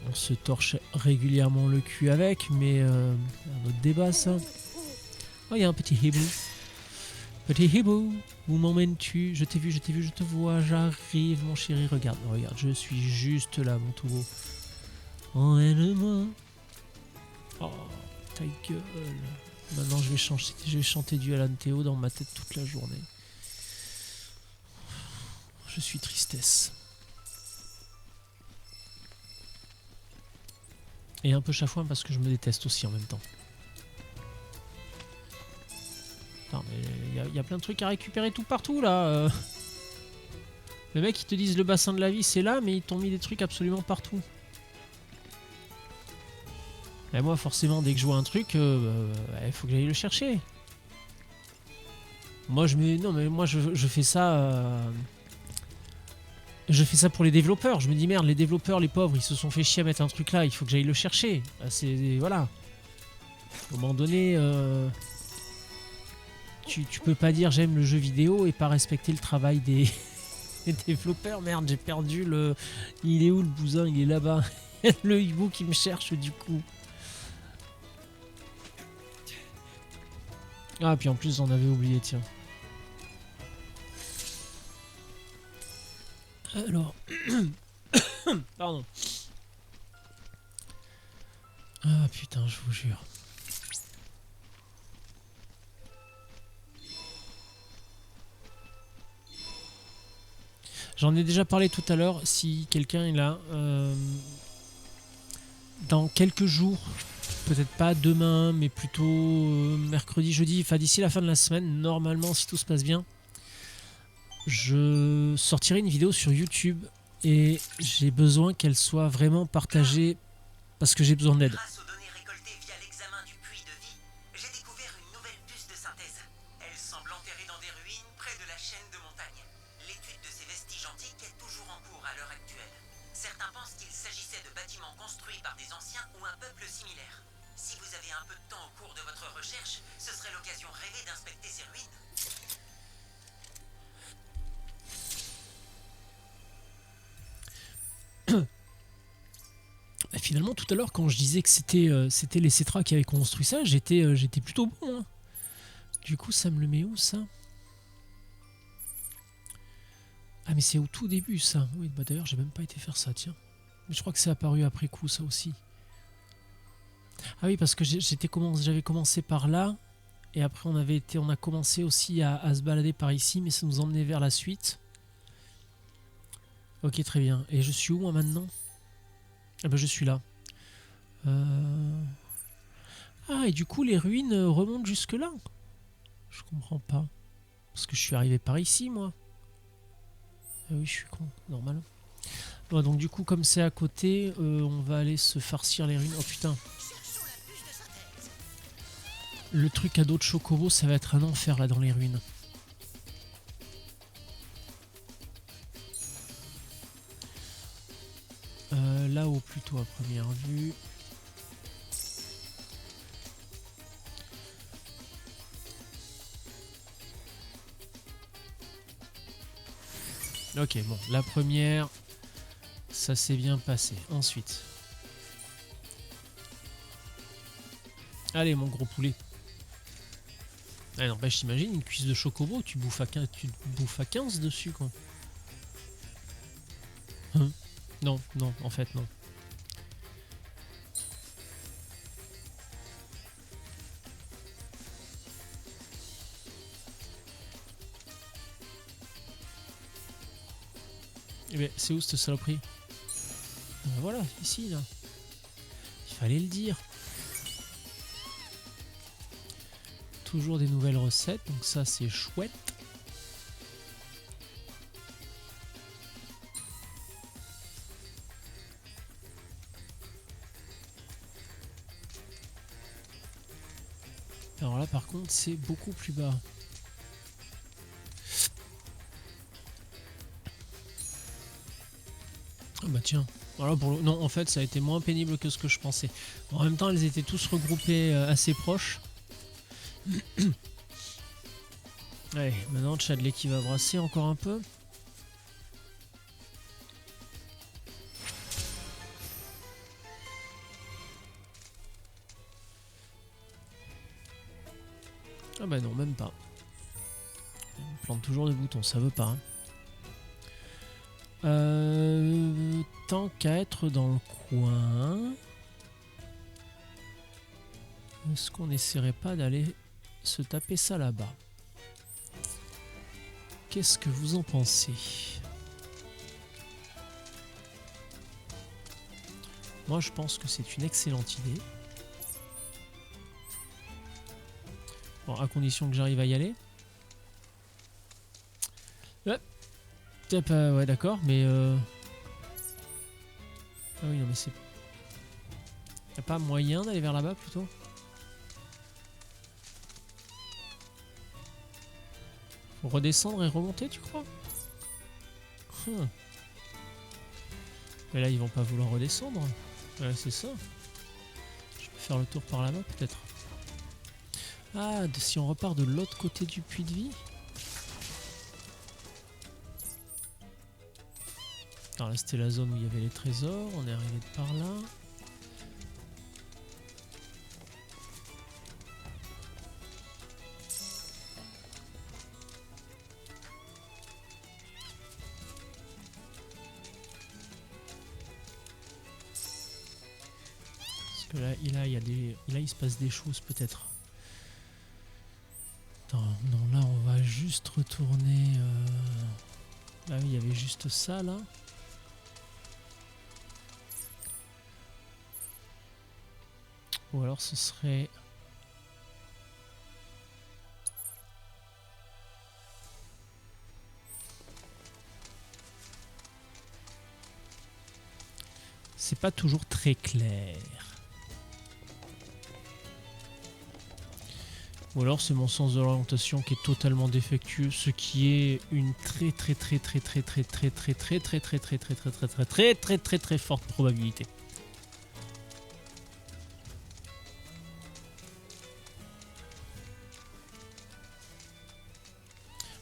on se torche régulièrement le cul avec, mais un autre débat ça. Oh, il y a un petit hibou. Petit hibou, où m'emmènes-tu? Je t'ai vu, je te vois, j'arrive mon chéri, regarde, je suis juste là mon tout beau. Emmène-moi. Oh, ta gueule. Maintenant je vais chanter du Alan Théo dans ma tête toute la journée. Je suis tristesse. Et un peu chafouin parce que je me déteste aussi en même temps. Non mais il y a plein de trucs à récupérer tout partout là. Les mecs ils te disent le bassin de la vie c'est là, mais ils t'ont mis des trucs absolument partout. Et moi forcément dès que je vois un truc, il faut que j'aille le chercher. Moi je fais ça. Je fais ça pour les développeurs. Je me dis merde, les développeurs, les pauvres, ils se sont fait chier à mettre un truc là, il faut que j'aille le chercher. Voilà. À un moment donné, tu peux pas dire j'aime le jeu vidéo et pas respecter le travail des développeurs. Merde, j'ai perdu le. Il est où le bousin? Il est là-bas. Le hibou qui me cherche du coup. Ah, puis en plus, j'en avais oublié, tiens. Alors. Pardon. Ah putain, je vous jure. J'en ai déjà parlé tout à l'heure, si quelqu'un est là. Dans quelques jours, peut-être pas demain, mais plutôt mercredi, jeudi, enfin d'ici la fin de la semaine, normalement, si tout se passe bien, je sortirai une vidéo sur YouTube et j'ai besoin qu'elle soit vraiment partagée parce que j'ai besoin d'aide. Grâce aux données récoltées via l'examen du puits de vie, j'ai découvert une nouvelle puce de synthèse. Elle semble enterrée dans des ruines près de la chaîne de montagne. L'étude de ces vestiges antiques est toujours en cours à l'heure actuelle. Certains pensent qu'il s'agissait de bâtiments construits par des anciens ou un peuple similaire. Si vous avez un peu de temps au cours de votre recherche, ce serait l'occasion rêvée d'inspecter ces ruines. Finalement, tout à l'heure, quand je disais que c'était les Cetra qui avaient construit ça, j'étais plutôt bon. Hein. Du coup, ça me le met où, ça? Ah, mais c'est au tout début, ça. Oui, bah d'ailleurs, j'ai même pas été faire ça, tiens. Mais je crois que c'est apparu après coup, ça aussi. Ah oui, parce que j'avais commencé par là, et après on a commencé aussi à se balader par ici, mais ça nous emmenait vers la suite. Ok, très bien. Et je suis où, moi, maintenant? Ah bah, je suis là. Ah, et du coup, les ruines remontent jusque-là? Je comprends pas. Parce que je suis arrivé par ici, moi. Ah oui, je suis con, normal. Bon, donc du coup, comme c'est à côté, on va aller se farcir les ruines. Oh putain. Le truc à dos de chocobo, ça va être un enfer là dans les ruines. Là-haut plutôt à première vue. Ok, bon, la première, ça s'est bien passé. Ensuite. Allez, mon gros poulet. Ah non, bah j'imagine une cuisse de chocobo, tu bouffes à 15 dessus, quoi. Hein? Non, non, en fait, non. Eh ben, c'est où cette saloperie? Voilà, ici, là. Il fallait le dire. Toujours des nouvelles recettes, donc ça, c'est chouette. Alors là par contre c'est beaucoup plus bas. Ah bah tiens. Voilà pour le... Non en fait ça a été moins pénible que ce que je pensais. En même temps elles étaient tous regroupées assez proches. Allez, maintenant Chadley qui va brasser encore un peu. Ah bah non, même pas. On plante toujours des boutons, ça veut pas. Tant qu'à être dans le coin, est-ce qu'on n'essaierait pas d'aller se taper ça là-bas? Qu'est-ce que vous en pensez? Moi je pense que c'est une excellente idée. Bon, à condition que j'arrive à y aller. Ouais, d'accord, mais ah oui, non mais c'est... Y'a pas moyen d'aller vers là-bas plutôt? Faut redescendre et remonter, tu crois? Mais là, ils vont pas vouloir redescendre. Ouais, c'est ça. Je peux faire le tour par là-bas, peut-être. Ah, si on repart de l'autre côté du puits de vie. Alors là, c'était la zone où il y avait les trésors. On est arrivé de par là. Parce que là, il se passe des choses peut-être. Non, là, on va juste retourner... Là, il y avait juste ça, là. Ou alors ce serait... C'est pas toujours très clair. Ou alors c'est mon sens de l'orientation qui est totalement défectueux, ce qui est une très forte probabilité.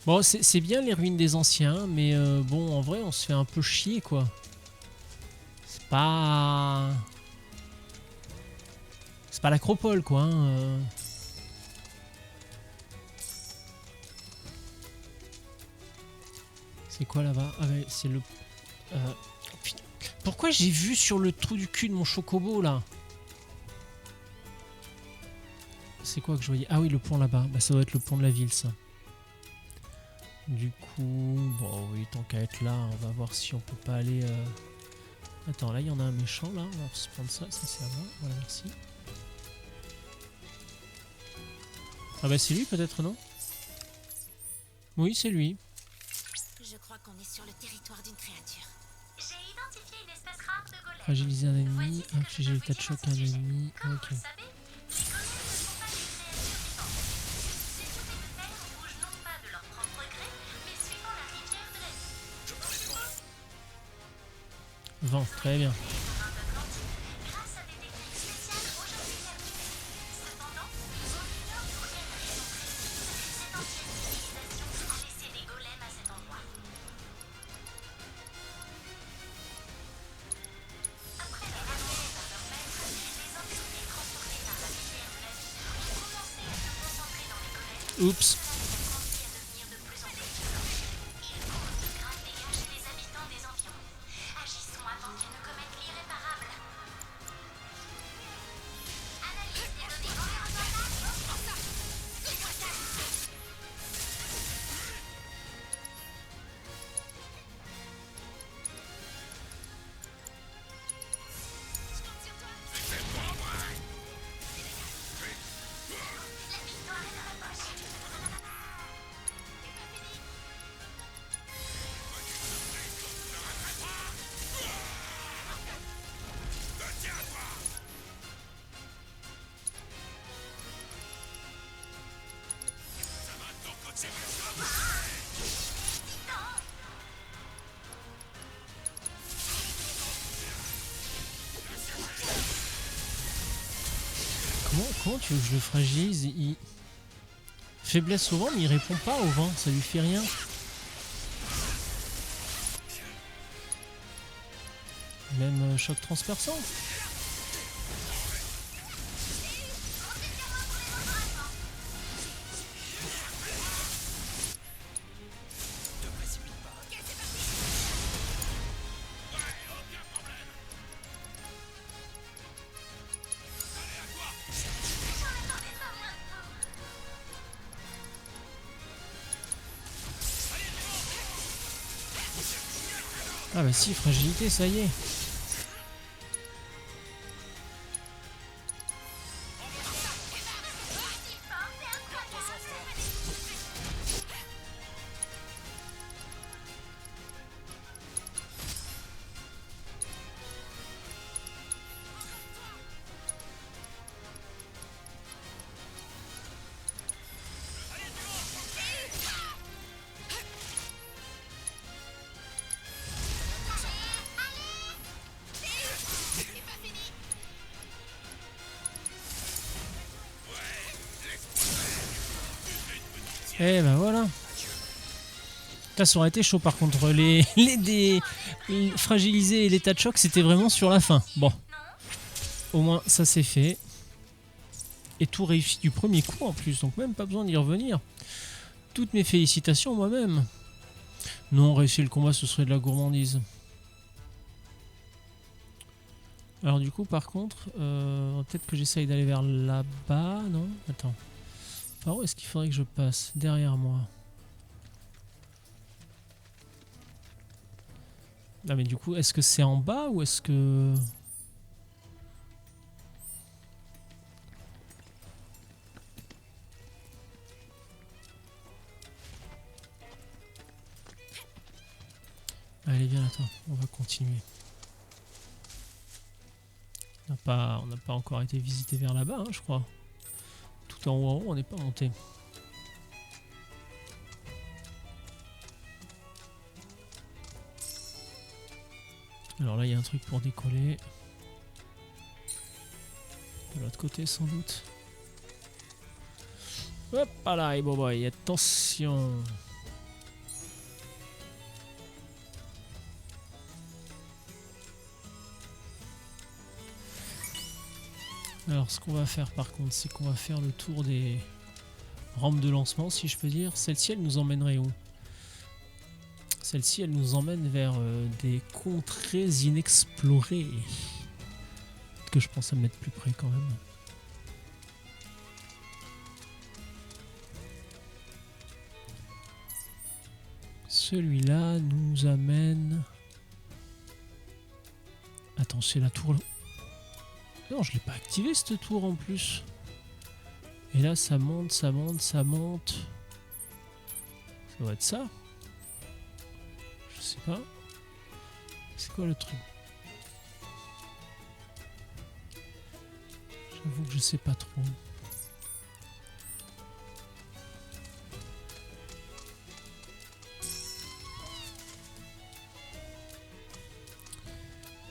Bon, c'est bien les ruines des anciens, mais bon, en vrai, on se fait un peu chier, quoi. C'est pas l'acropole, quoi. Hein. C'est quoi là-bas? Ah ouais, c'est le... putain. Pourquoi j'ai vu sur le trou du cul de mon chocobo, là? C'est quoi que je voyais? Ah oui, le pont là-bas. Bah, ça doit être le pont de la ville, ça. Du coup, bon oui, tant qu'à être là, on va voir si on peut pas aller... Attends, là il y en a un méchant, là, on va se prendre ça c'est à moi, voilà, merci. Ah bah c'est lui peut-être, non? Oui, c'est lui. Je crois qu'on est sur le territoire d'une créature. J'ai identifié une espèce rare de golem. Fragiliser un ennemi, infliger l'état de choc à un ennemi, ok. Vent, très bien. Oups. Comment tu veux que je le fragilise? Faiblesse au vent, mais il répond pas au vent, ça lui fait rien. Même choc transperçant. Ah bah si, fragilité, ça y est. Eh ben voilà. Là, ça aurait été chaud par contre. Les fragiliser et l'état de choc, c'était vraiment sur la fin. Bon. Au moins, ça c'est fait. Et tout réussi du premier coup en plus. Donc même pas besoin d'y revenir. Toutes mes félicitations moi-même. Non, réussir le combat, ce serait de la gourmandise. Alors du coup, par contre, peut-être que j'essaye d'aller vers là-bas. Non? Attends. Par où est-ce qu'il faudrait que je passe? Derrière moi. Ah mais du coup, est-ce que c'est en bas ou est-ce que... Allez, viens, attends, on va continuer. On n'a pas encore été visité vers là-bas, hein, je crois. Tout en haut, on n'est pas monté. Alors là, il y a un truc pour décoller. De l'autre côté, sans doute. Hop là, et bon boy, attention. Alors, ce qu'on va faire par contre, c'est qu'on va faire le tour des rampes de lancement, si je peux dire. Celle-ci, elle nous emmènerait où? Celle-ci, elle nous emmène vers des contrées inexplorées. Peut-être que je pense à me mettre plus près quand même. Celui-là nous amène... Attends, c'est la tour... Non, je l'ai pas activé cette tour en plus. Et là, ça monte, ça monte, ça monte. Ça doit être ça. Je sais pas. C'est quoi le truc? J'avoue que je sais pas trop.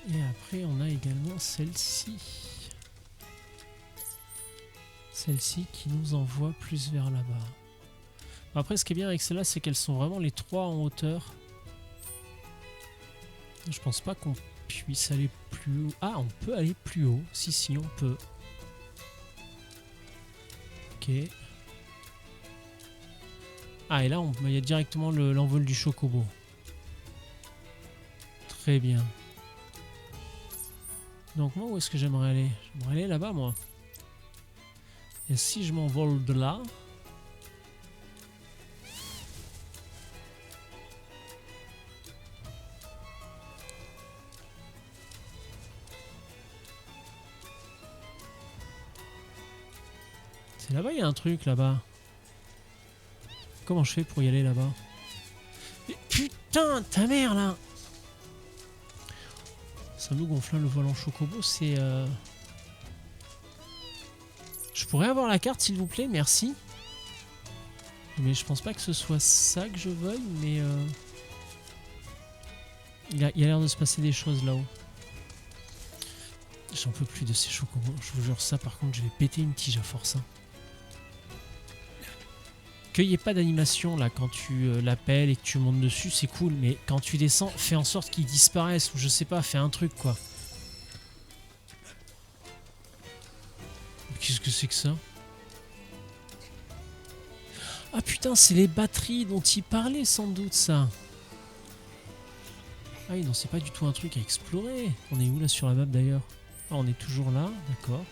Et après, on a également celle-ci. Celle-ci qui nous envoie plus vers là-bas. Après, ce qui est bien avec celle-là, c'est qu'elles sont vraiment les trois en hauteur. Je pense pas qu'on puisse aller plus haut. Ah, on peut aller plus haut. Si, si, on peut. Ok. Ah, et là, il y a directement l'envol du chocobo. Très bien. Donc moi, où est-ce que j'aimerais aller? J'aimerais aller là-bas, moi. Et si je m'envole de là... C'est là-bas, il y a un truc, là-bas. Comment je fais pour y aller, là-bas? Putain, ta mère, là! Ça nous gonfle le volant chocobo, c'est... Je pourrais avoir la carte, s'il vous plaît, merci. Mais je pense pas que ce soit ça que je veuille, mais il y a l'air de se passer des choses là-haut. J'en peux plus de ces chocobos. Je vous jure, ça par contre, je vais péter une tige à force. Hein. Qu'il n'y ait pas d'animation là quand tu l'appelles et que tu montes dessus, c'est cool. Mais quand tu descends, fais en sorte qu'il disparaisse ou je sais pas, fais un truc quoi. Qu'est-ce que c'est que ça? Ah putain, c'est les batteries dont il parlait sans doute ça. Ah oui, non, c'est pas du tout un truc à explorer. On est où là sur la map d'ailleurs? Ah, on est toujours là, d'accord.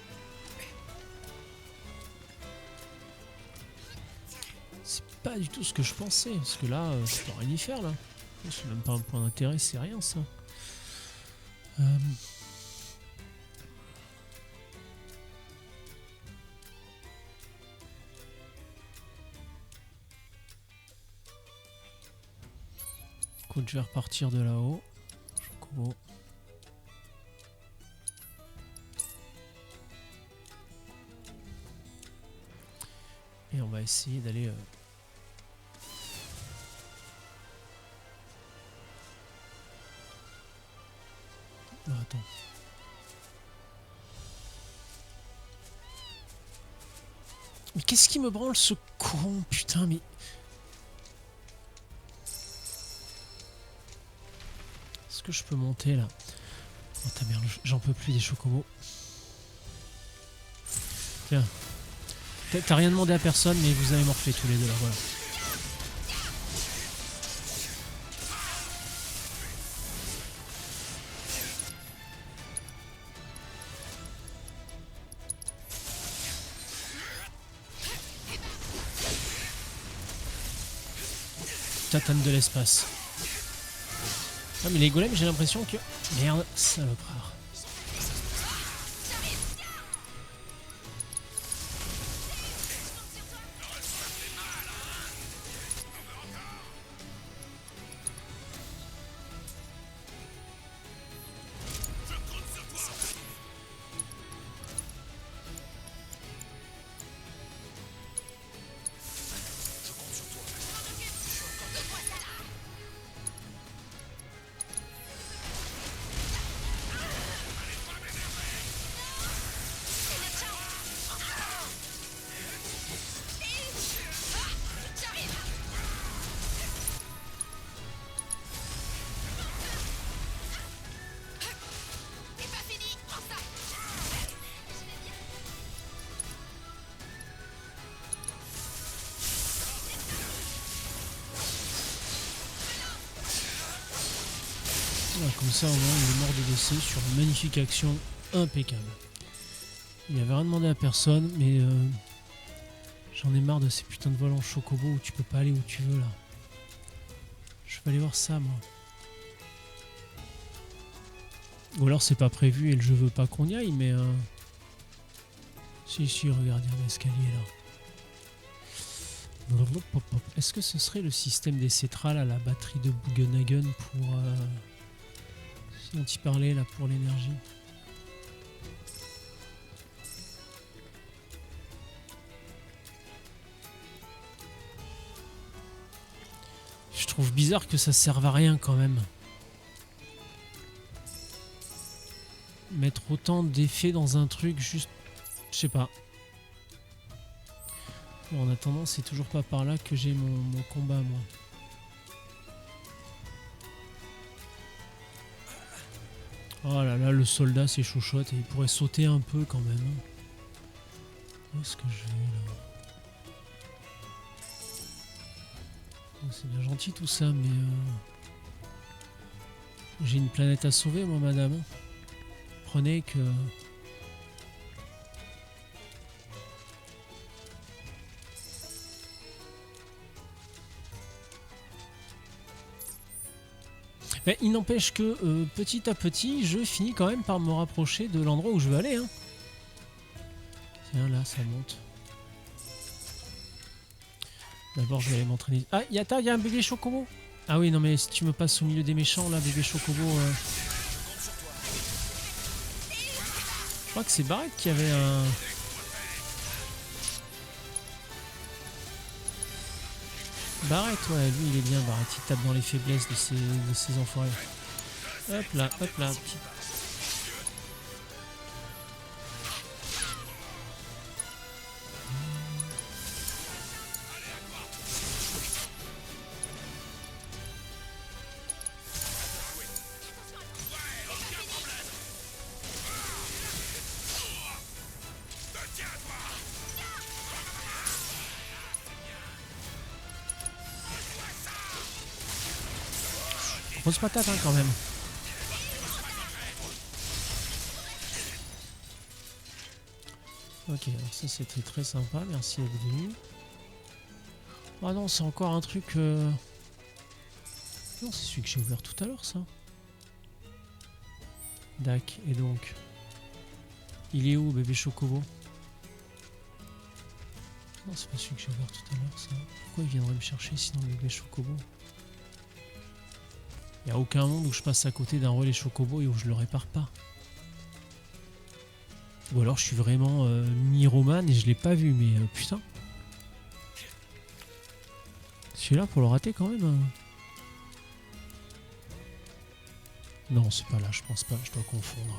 C'est pas du tout ce que je pensais, parce que là, je peux rien y faire là. C'est même pas un point d'intérêt, c'est rien ça. Écoute, je vais repartir de là-haut. Chocobo. Et on va essayer d'aller... Ah, attends. Mais qu'est-ce qui me branle ce con? Putain, mais... Est-ce que je peux monter là? Oh ta merde, j'en peux plus des chocobos. Tiens. T'as rien demandé à personne, mais vous avez morflé tous les deux là, voilà. Tatane de l'espace. Ah mais les golems, j'ai l'impression que... Merde, salopard. Comme ça au moins il est mort de décès sur une magnifique action impeccable. Il avait rien demandé à personne mais j'en ai marre de ces putains de vols en chocobo où tu peux pas aller où tu veux là. Je vais aller voir ça moi. Ou alors c'est pas prévu et le jeu veut pas qu'on y aille mais si regarde, il y a un escalier là. Est-ce que ce serait le système des cétrales à la batterie de Bugenhagen pour dont il parlait là pour l'énergie? Je trouve bizarre que ça serve à rien quand même. Mettre autant d'effets dans un truc juste... Je sais pas. Bon, en attendant, c'est toujours pas par là que j'ai mon combat moi. Oh là là, le soldat c'est chouchotte et il pourrait sauter un peu quand même. Où est-ce que je vais là? Oh, c'est bien gentil tout ça, mais j'ai une planète à sauver moi madame. Prenez que... Mais il n'empêche que petit à petit, je finis quand même par me rapprocher de l'endroit où je veux aller. Hein. Tiens, là, ça monte. D'abord, je vais aller m'entraîner. Ah, y a un bébé chocobo. Ah oui, non, mais si tu me passes au milieu des méchants, là, bébé chocobo... Je crois que c'est Barrett qui avait un... Barrett, ouais, lui il est bien, Barrett, il tape dans les faiblesses de ses enfoirés. Hop là, petit. Grosse patate hein, quand même. Ok, alors ça c'était très sympa, merci d'être venu. Ah non, c'est encore un truc... Non, c'est celui que j'ai ouvert tout à l'heure, ça. Dac, et donc... Il est où, bébé Chocobo? Non, c'est pas celui que j'ai ouvert tout à l'heure, ça. Pourquoi il viendrait me chercher sinon, bébé Chocobo? Il n'y a aucun monde où je passe à côté d'un relais Chocobo et où je le répare pas. Ou alors je suis vraiment mini-romane et je l'ai pas vu, mais putain. Celui-là pour le rater quand même. Non, c'est pas là, je pense pas, je dois confondre.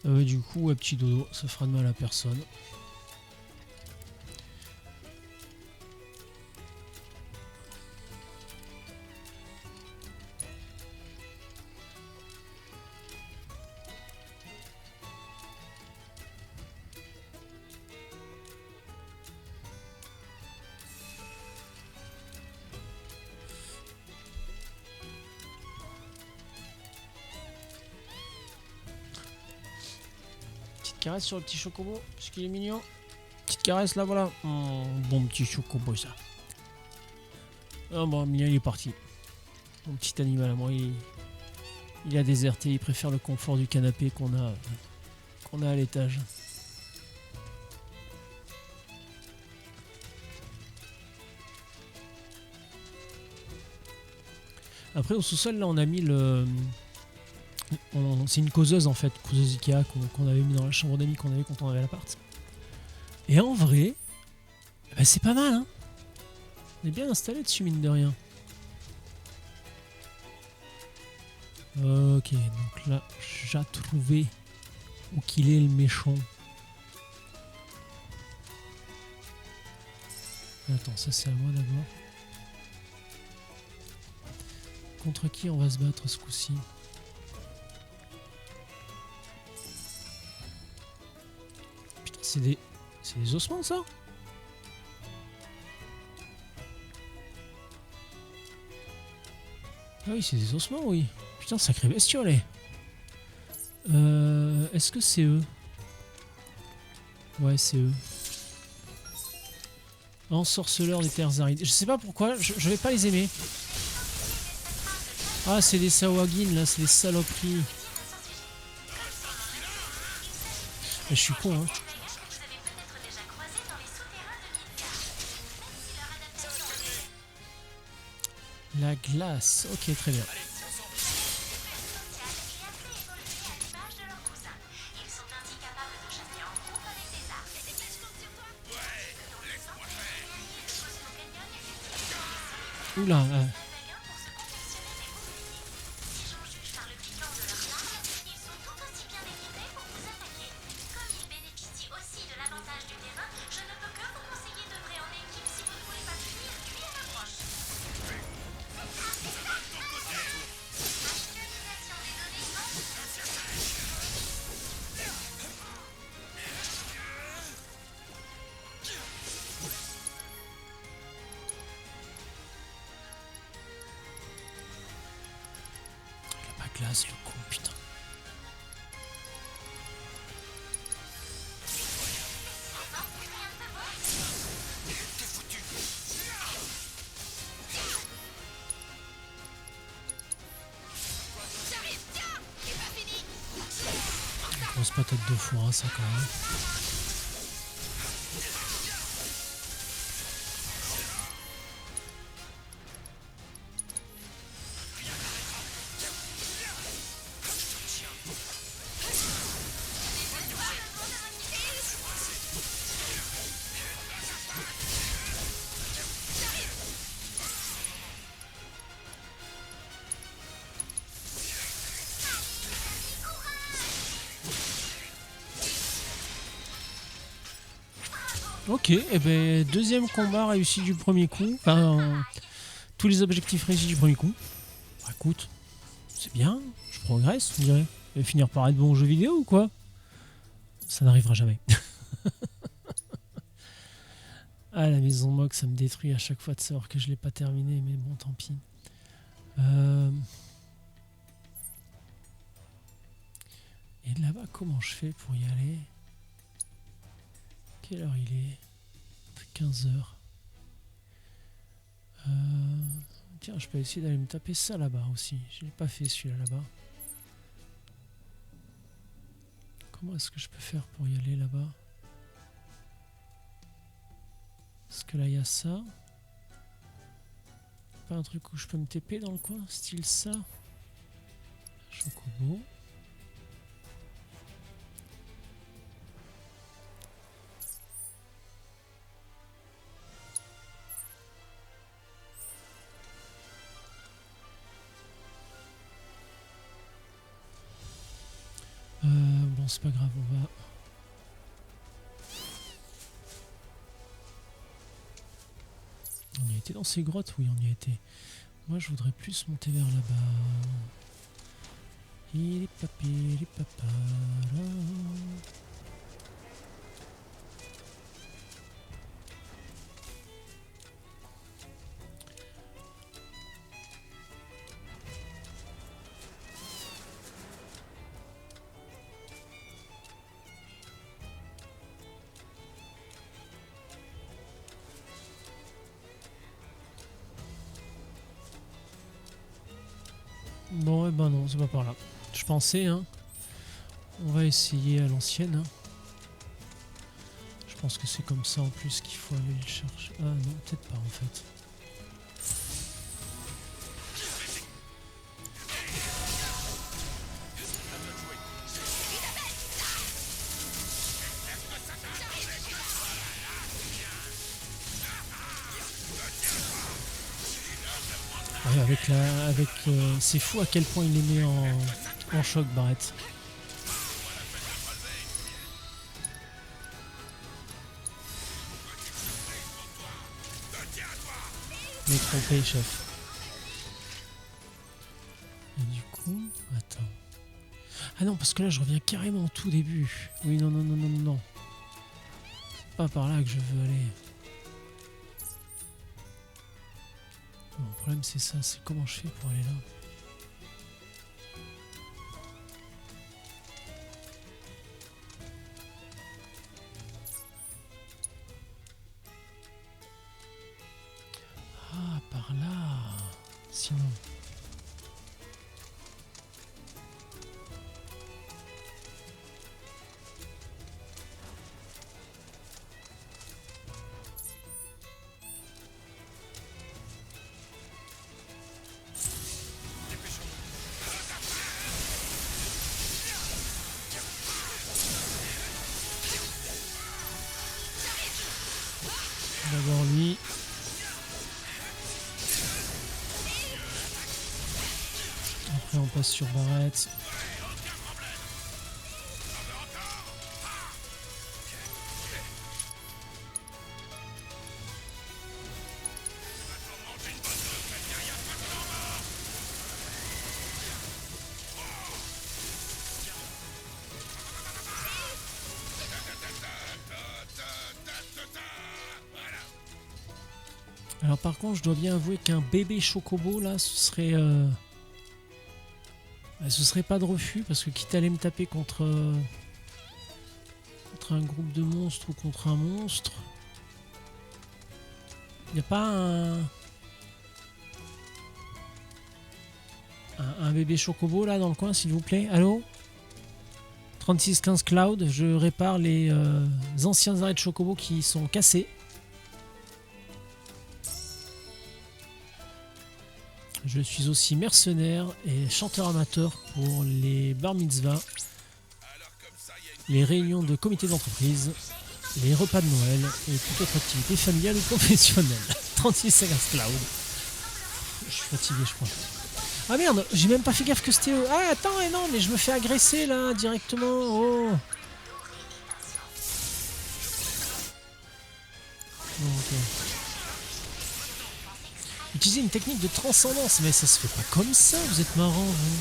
Du coup, petit dodo, ça fera de mal à personne. Caresse sur le petit chocobo, parce qu'il est mignon. Petite caresse là, voilà. Oh, bon petit chocobo ça. Ah bon, mignon, il est parti. Mon petit animal à moi, il a déserté, il préfère le confort du canapé qu'on a à l'étage. Après au sous-sol là on a mis le... C'est une causeuse en fait, causeuse Ikea qu'on avait mis dans la chambre d'amis qu'on avait quand on avait l'appart. Et en vrai, bah c'est pas mal hein. On est bien installé dessus mine de rien. Ok, donc là j'ai trouvé où qu'il est le méchant. Attends, ça c'est à moi d'abord. Contre qui on va se battre ce coup-ci? C'est des ossements ça? Ah oui c'est des ossements oui. Putain sacré bestiole. Est-ce que c'est eux? Ouais c'est eux. Ensorceleurs des terres arides. Je sais pas pourquoi, je vais pas les aimer. Ah c'est des Sawagin là, c'est des saloperies. Je suis con hein. La glace, ok très bien. Oula. Glace, le con, putain. Grosse patate de foin, ça quand même. Ok, et ben deuxième combat réussi du premier coup. Enfin, tous les objectifs réussis du premier coup. Bah, écoute, c'est bien, je progresse, on dirait. Je vais finir par être bon au jeu vidéo ou quoi? Ça n'arrivera jamais. Ah, la maison moque, ça me détruit à chaque fois de savoir que je l'ai pas terminé, mais bon, tant pis. Et là-bas, comment je fais pour y aller? Quelle heure il est? 15 heures. Tiens, je peux essayer d'aller me taper ça là-bas aussi. Je l'ai pas fait celui-là là-bas. Comment est-ce que je peux faire pour y aller là-bas? Parce que là, il y a ça. Pas un truc où je peux me TP dans le coin? Style ça. Chocobo. Bon, c'est pas grave, on va... On y a été dans ces grottes? Oui, on y a été. Moi, je voudrais plus monter vers là-bas. Il est papé, il est papa, là. Bon, eh ben non, c'est pas par là. Je pensais, hein. On va essayer à l'ancienne. Hein. Je pense que c'est comme ça en plus qu'il faut aller le chercher. Ah non, peut-être pas en fait. Ouais, c'est fou à quel point il les met en choc, Barrett. Mais trompé, chef. Et du coup, attends. Ah non, parce que là, je reviens carrément au tout début. Oui, non, non, non, non, non. C'est pas par là que je veux aller. Bon, le problème, c'est ça. C'est comment je fais pour aller là. Ah, par là. Sinon... D'abord lui. Après on passe sur Barrett. Alors par contre, je dois bien avouer qu'un bébé chocobo là, ce serait pas de refus parce que quitte à aller me taper contre un groupe de monstres ou contre un monstre, il n'y a pas un bébé chocobo là dans le coin, s'il vous plaît. Allô? 3615 Cloud, je répare les anciens arrêts de chocobo qui sont cassés. Je suis aussi mercenaire et chanteur amateur pour les bar mitzvahs, les réunions de comité d'entreprise, les repas de Noël et toute autre activité familiale ou professionnelle. 3615 Cloud. Je suis fatigué, je crois. Ah merde, j'ai même pas fait gaffe que c'était... Ah attends, non, mais je me fais agresser là, directement. Oh. Utiliser une technique de transcendance, mais ça se fait pas comme ça, vous êtes marrant, vous.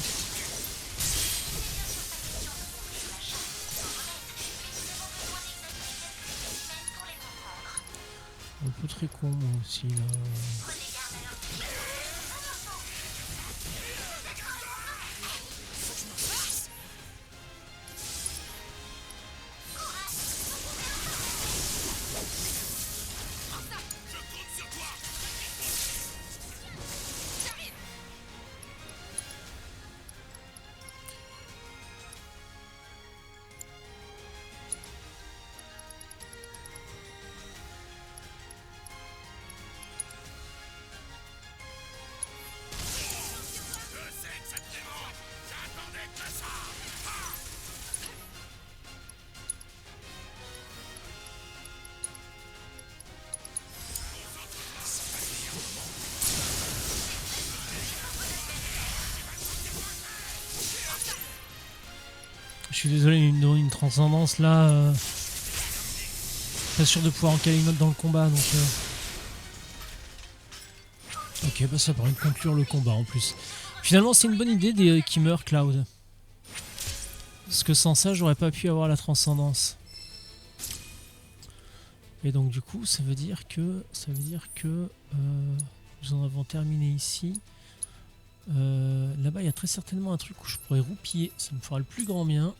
Un peu très con moi aussi là. Je suis désolé, une transcendance là. Pas sûr de pouvoir en caler une autre dans le combat donc. Ok, bah ça permet de conclure le combat en plus. Finalement, c'est une bonne idée qui meurt Cloud. Parce que sans ça, j'aurais pas pu avoir la transcendance. Et donc du coup, ça veut dire que nous en avons terminé ici. Là-bas, il y a très certainement un truc où je pourrais roupiller. Ça me fera le plus grand bien.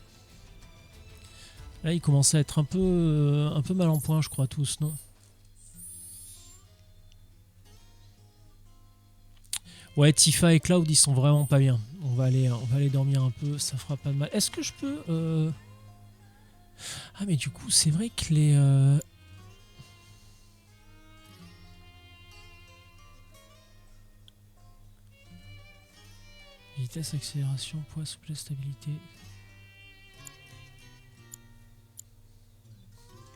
Là, ils commencent à être un peu mal en point, je crois, tous, non? Ouais, Tifa et Cloud, ils sont vraiment pas bien. On va aller dormir un peu, ça fera pas de mal. Est-ce que je peux... Ah, mais du coup, c'est vrai que les... Vitesse, accélération, poids, souplesse, stabilité...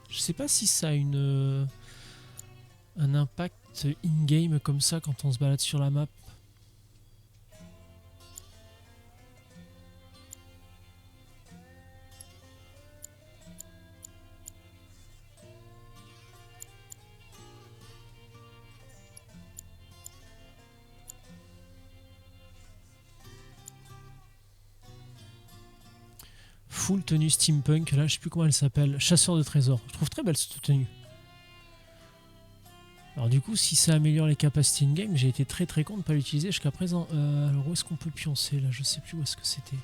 Je sais pas si ça a un impact in-game comme ça quand on se balade sur la map. Full tenue steampunk, là je sais plus comment elle s'appelle, chasseur de trésors. Je trouve très belle cette tenue. Alors du coup, si ça améliore les capacités in-game, j'ai été très con de ne pas l'utiliser jusqu'à présent. Alors où est-ce qu'on peut pioncer là? Je sais plus où est-ce que c'était.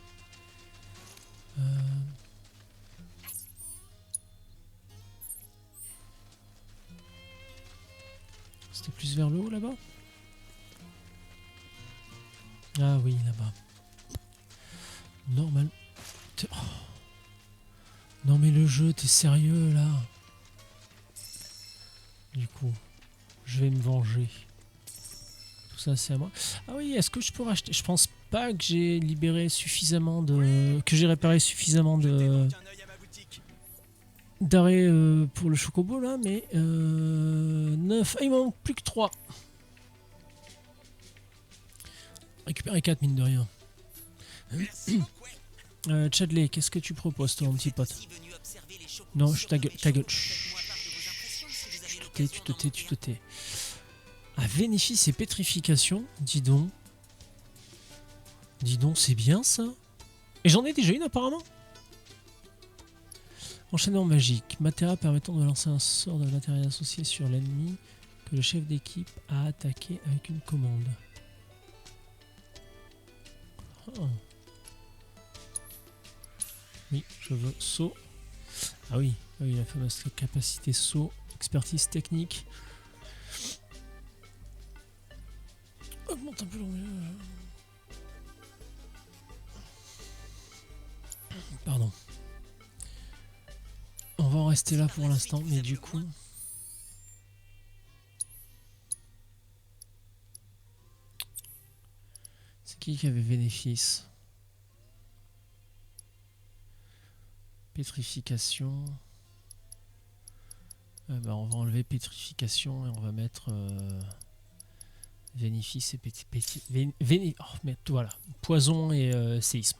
C'était plus vers le haut là-bas? Ah oui, là-bas. Normal. Oh. Non mais le jeu, t'es sérieux là? Du coup, je vais me venger. Tout ça c'est à moi. Ah oui, est-ce que je peux racheter? Je pense pas que j'ai libéré suffisamment de... que j'ai réparé suffisamment de... d'arrêt pour le chocobo là, mais 9. Ah, il m'en manque plus que 3. Récupérer 4 mine de rien. Chadley, qu'est-ce que tu proposes toi mon petit pote? Non, ta gueule. Chut. Tu te tais. Ah, bénéfice et pétrification, dis donc. Dis donc, c'est bien ça. Et j'en ai déjà une apparemment. Enchaînement magique. Matériel permettant de lancer un sort de matériel associé sur l'ennemi que le chef d'équipe a attaqué avec une commande. Oh. Oui, je veux saut. Ah oui, la fameuse capacité saut, expertise technique. Augmente un peu l'angle. Pardon. On va en rester là pour l'instant, mais du coup... C'est qui avait bénéfice? Pétrification. Bah on va enlever pétrification et on va mettre bénéfice et voilà, poison et séisme.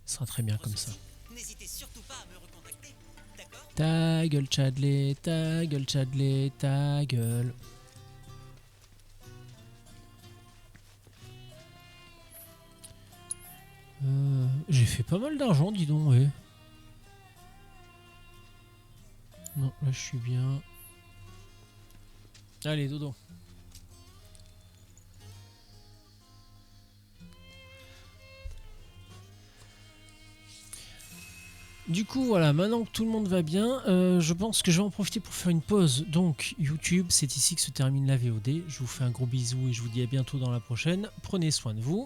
Ce sera très bien comme ça. N'hésitez surtout pas à me recontacter, d'accord? Ta gueule, Chadley, ta gueule, Chadley, ta gueule. J'ai fait pas mal d'argent, dis donc, ouais. Non, là je suis bien. Allez, dodo. Du coup, voilà, maintenant que tout le monde va bien, je pense que je vais en profiter pour faire une pause. Donc, YouTube, c'est ici que se termine la VOD. Je vous fais un gros bisou et je vous dis à bientôt dans la prochaine. Prenez soin de vous.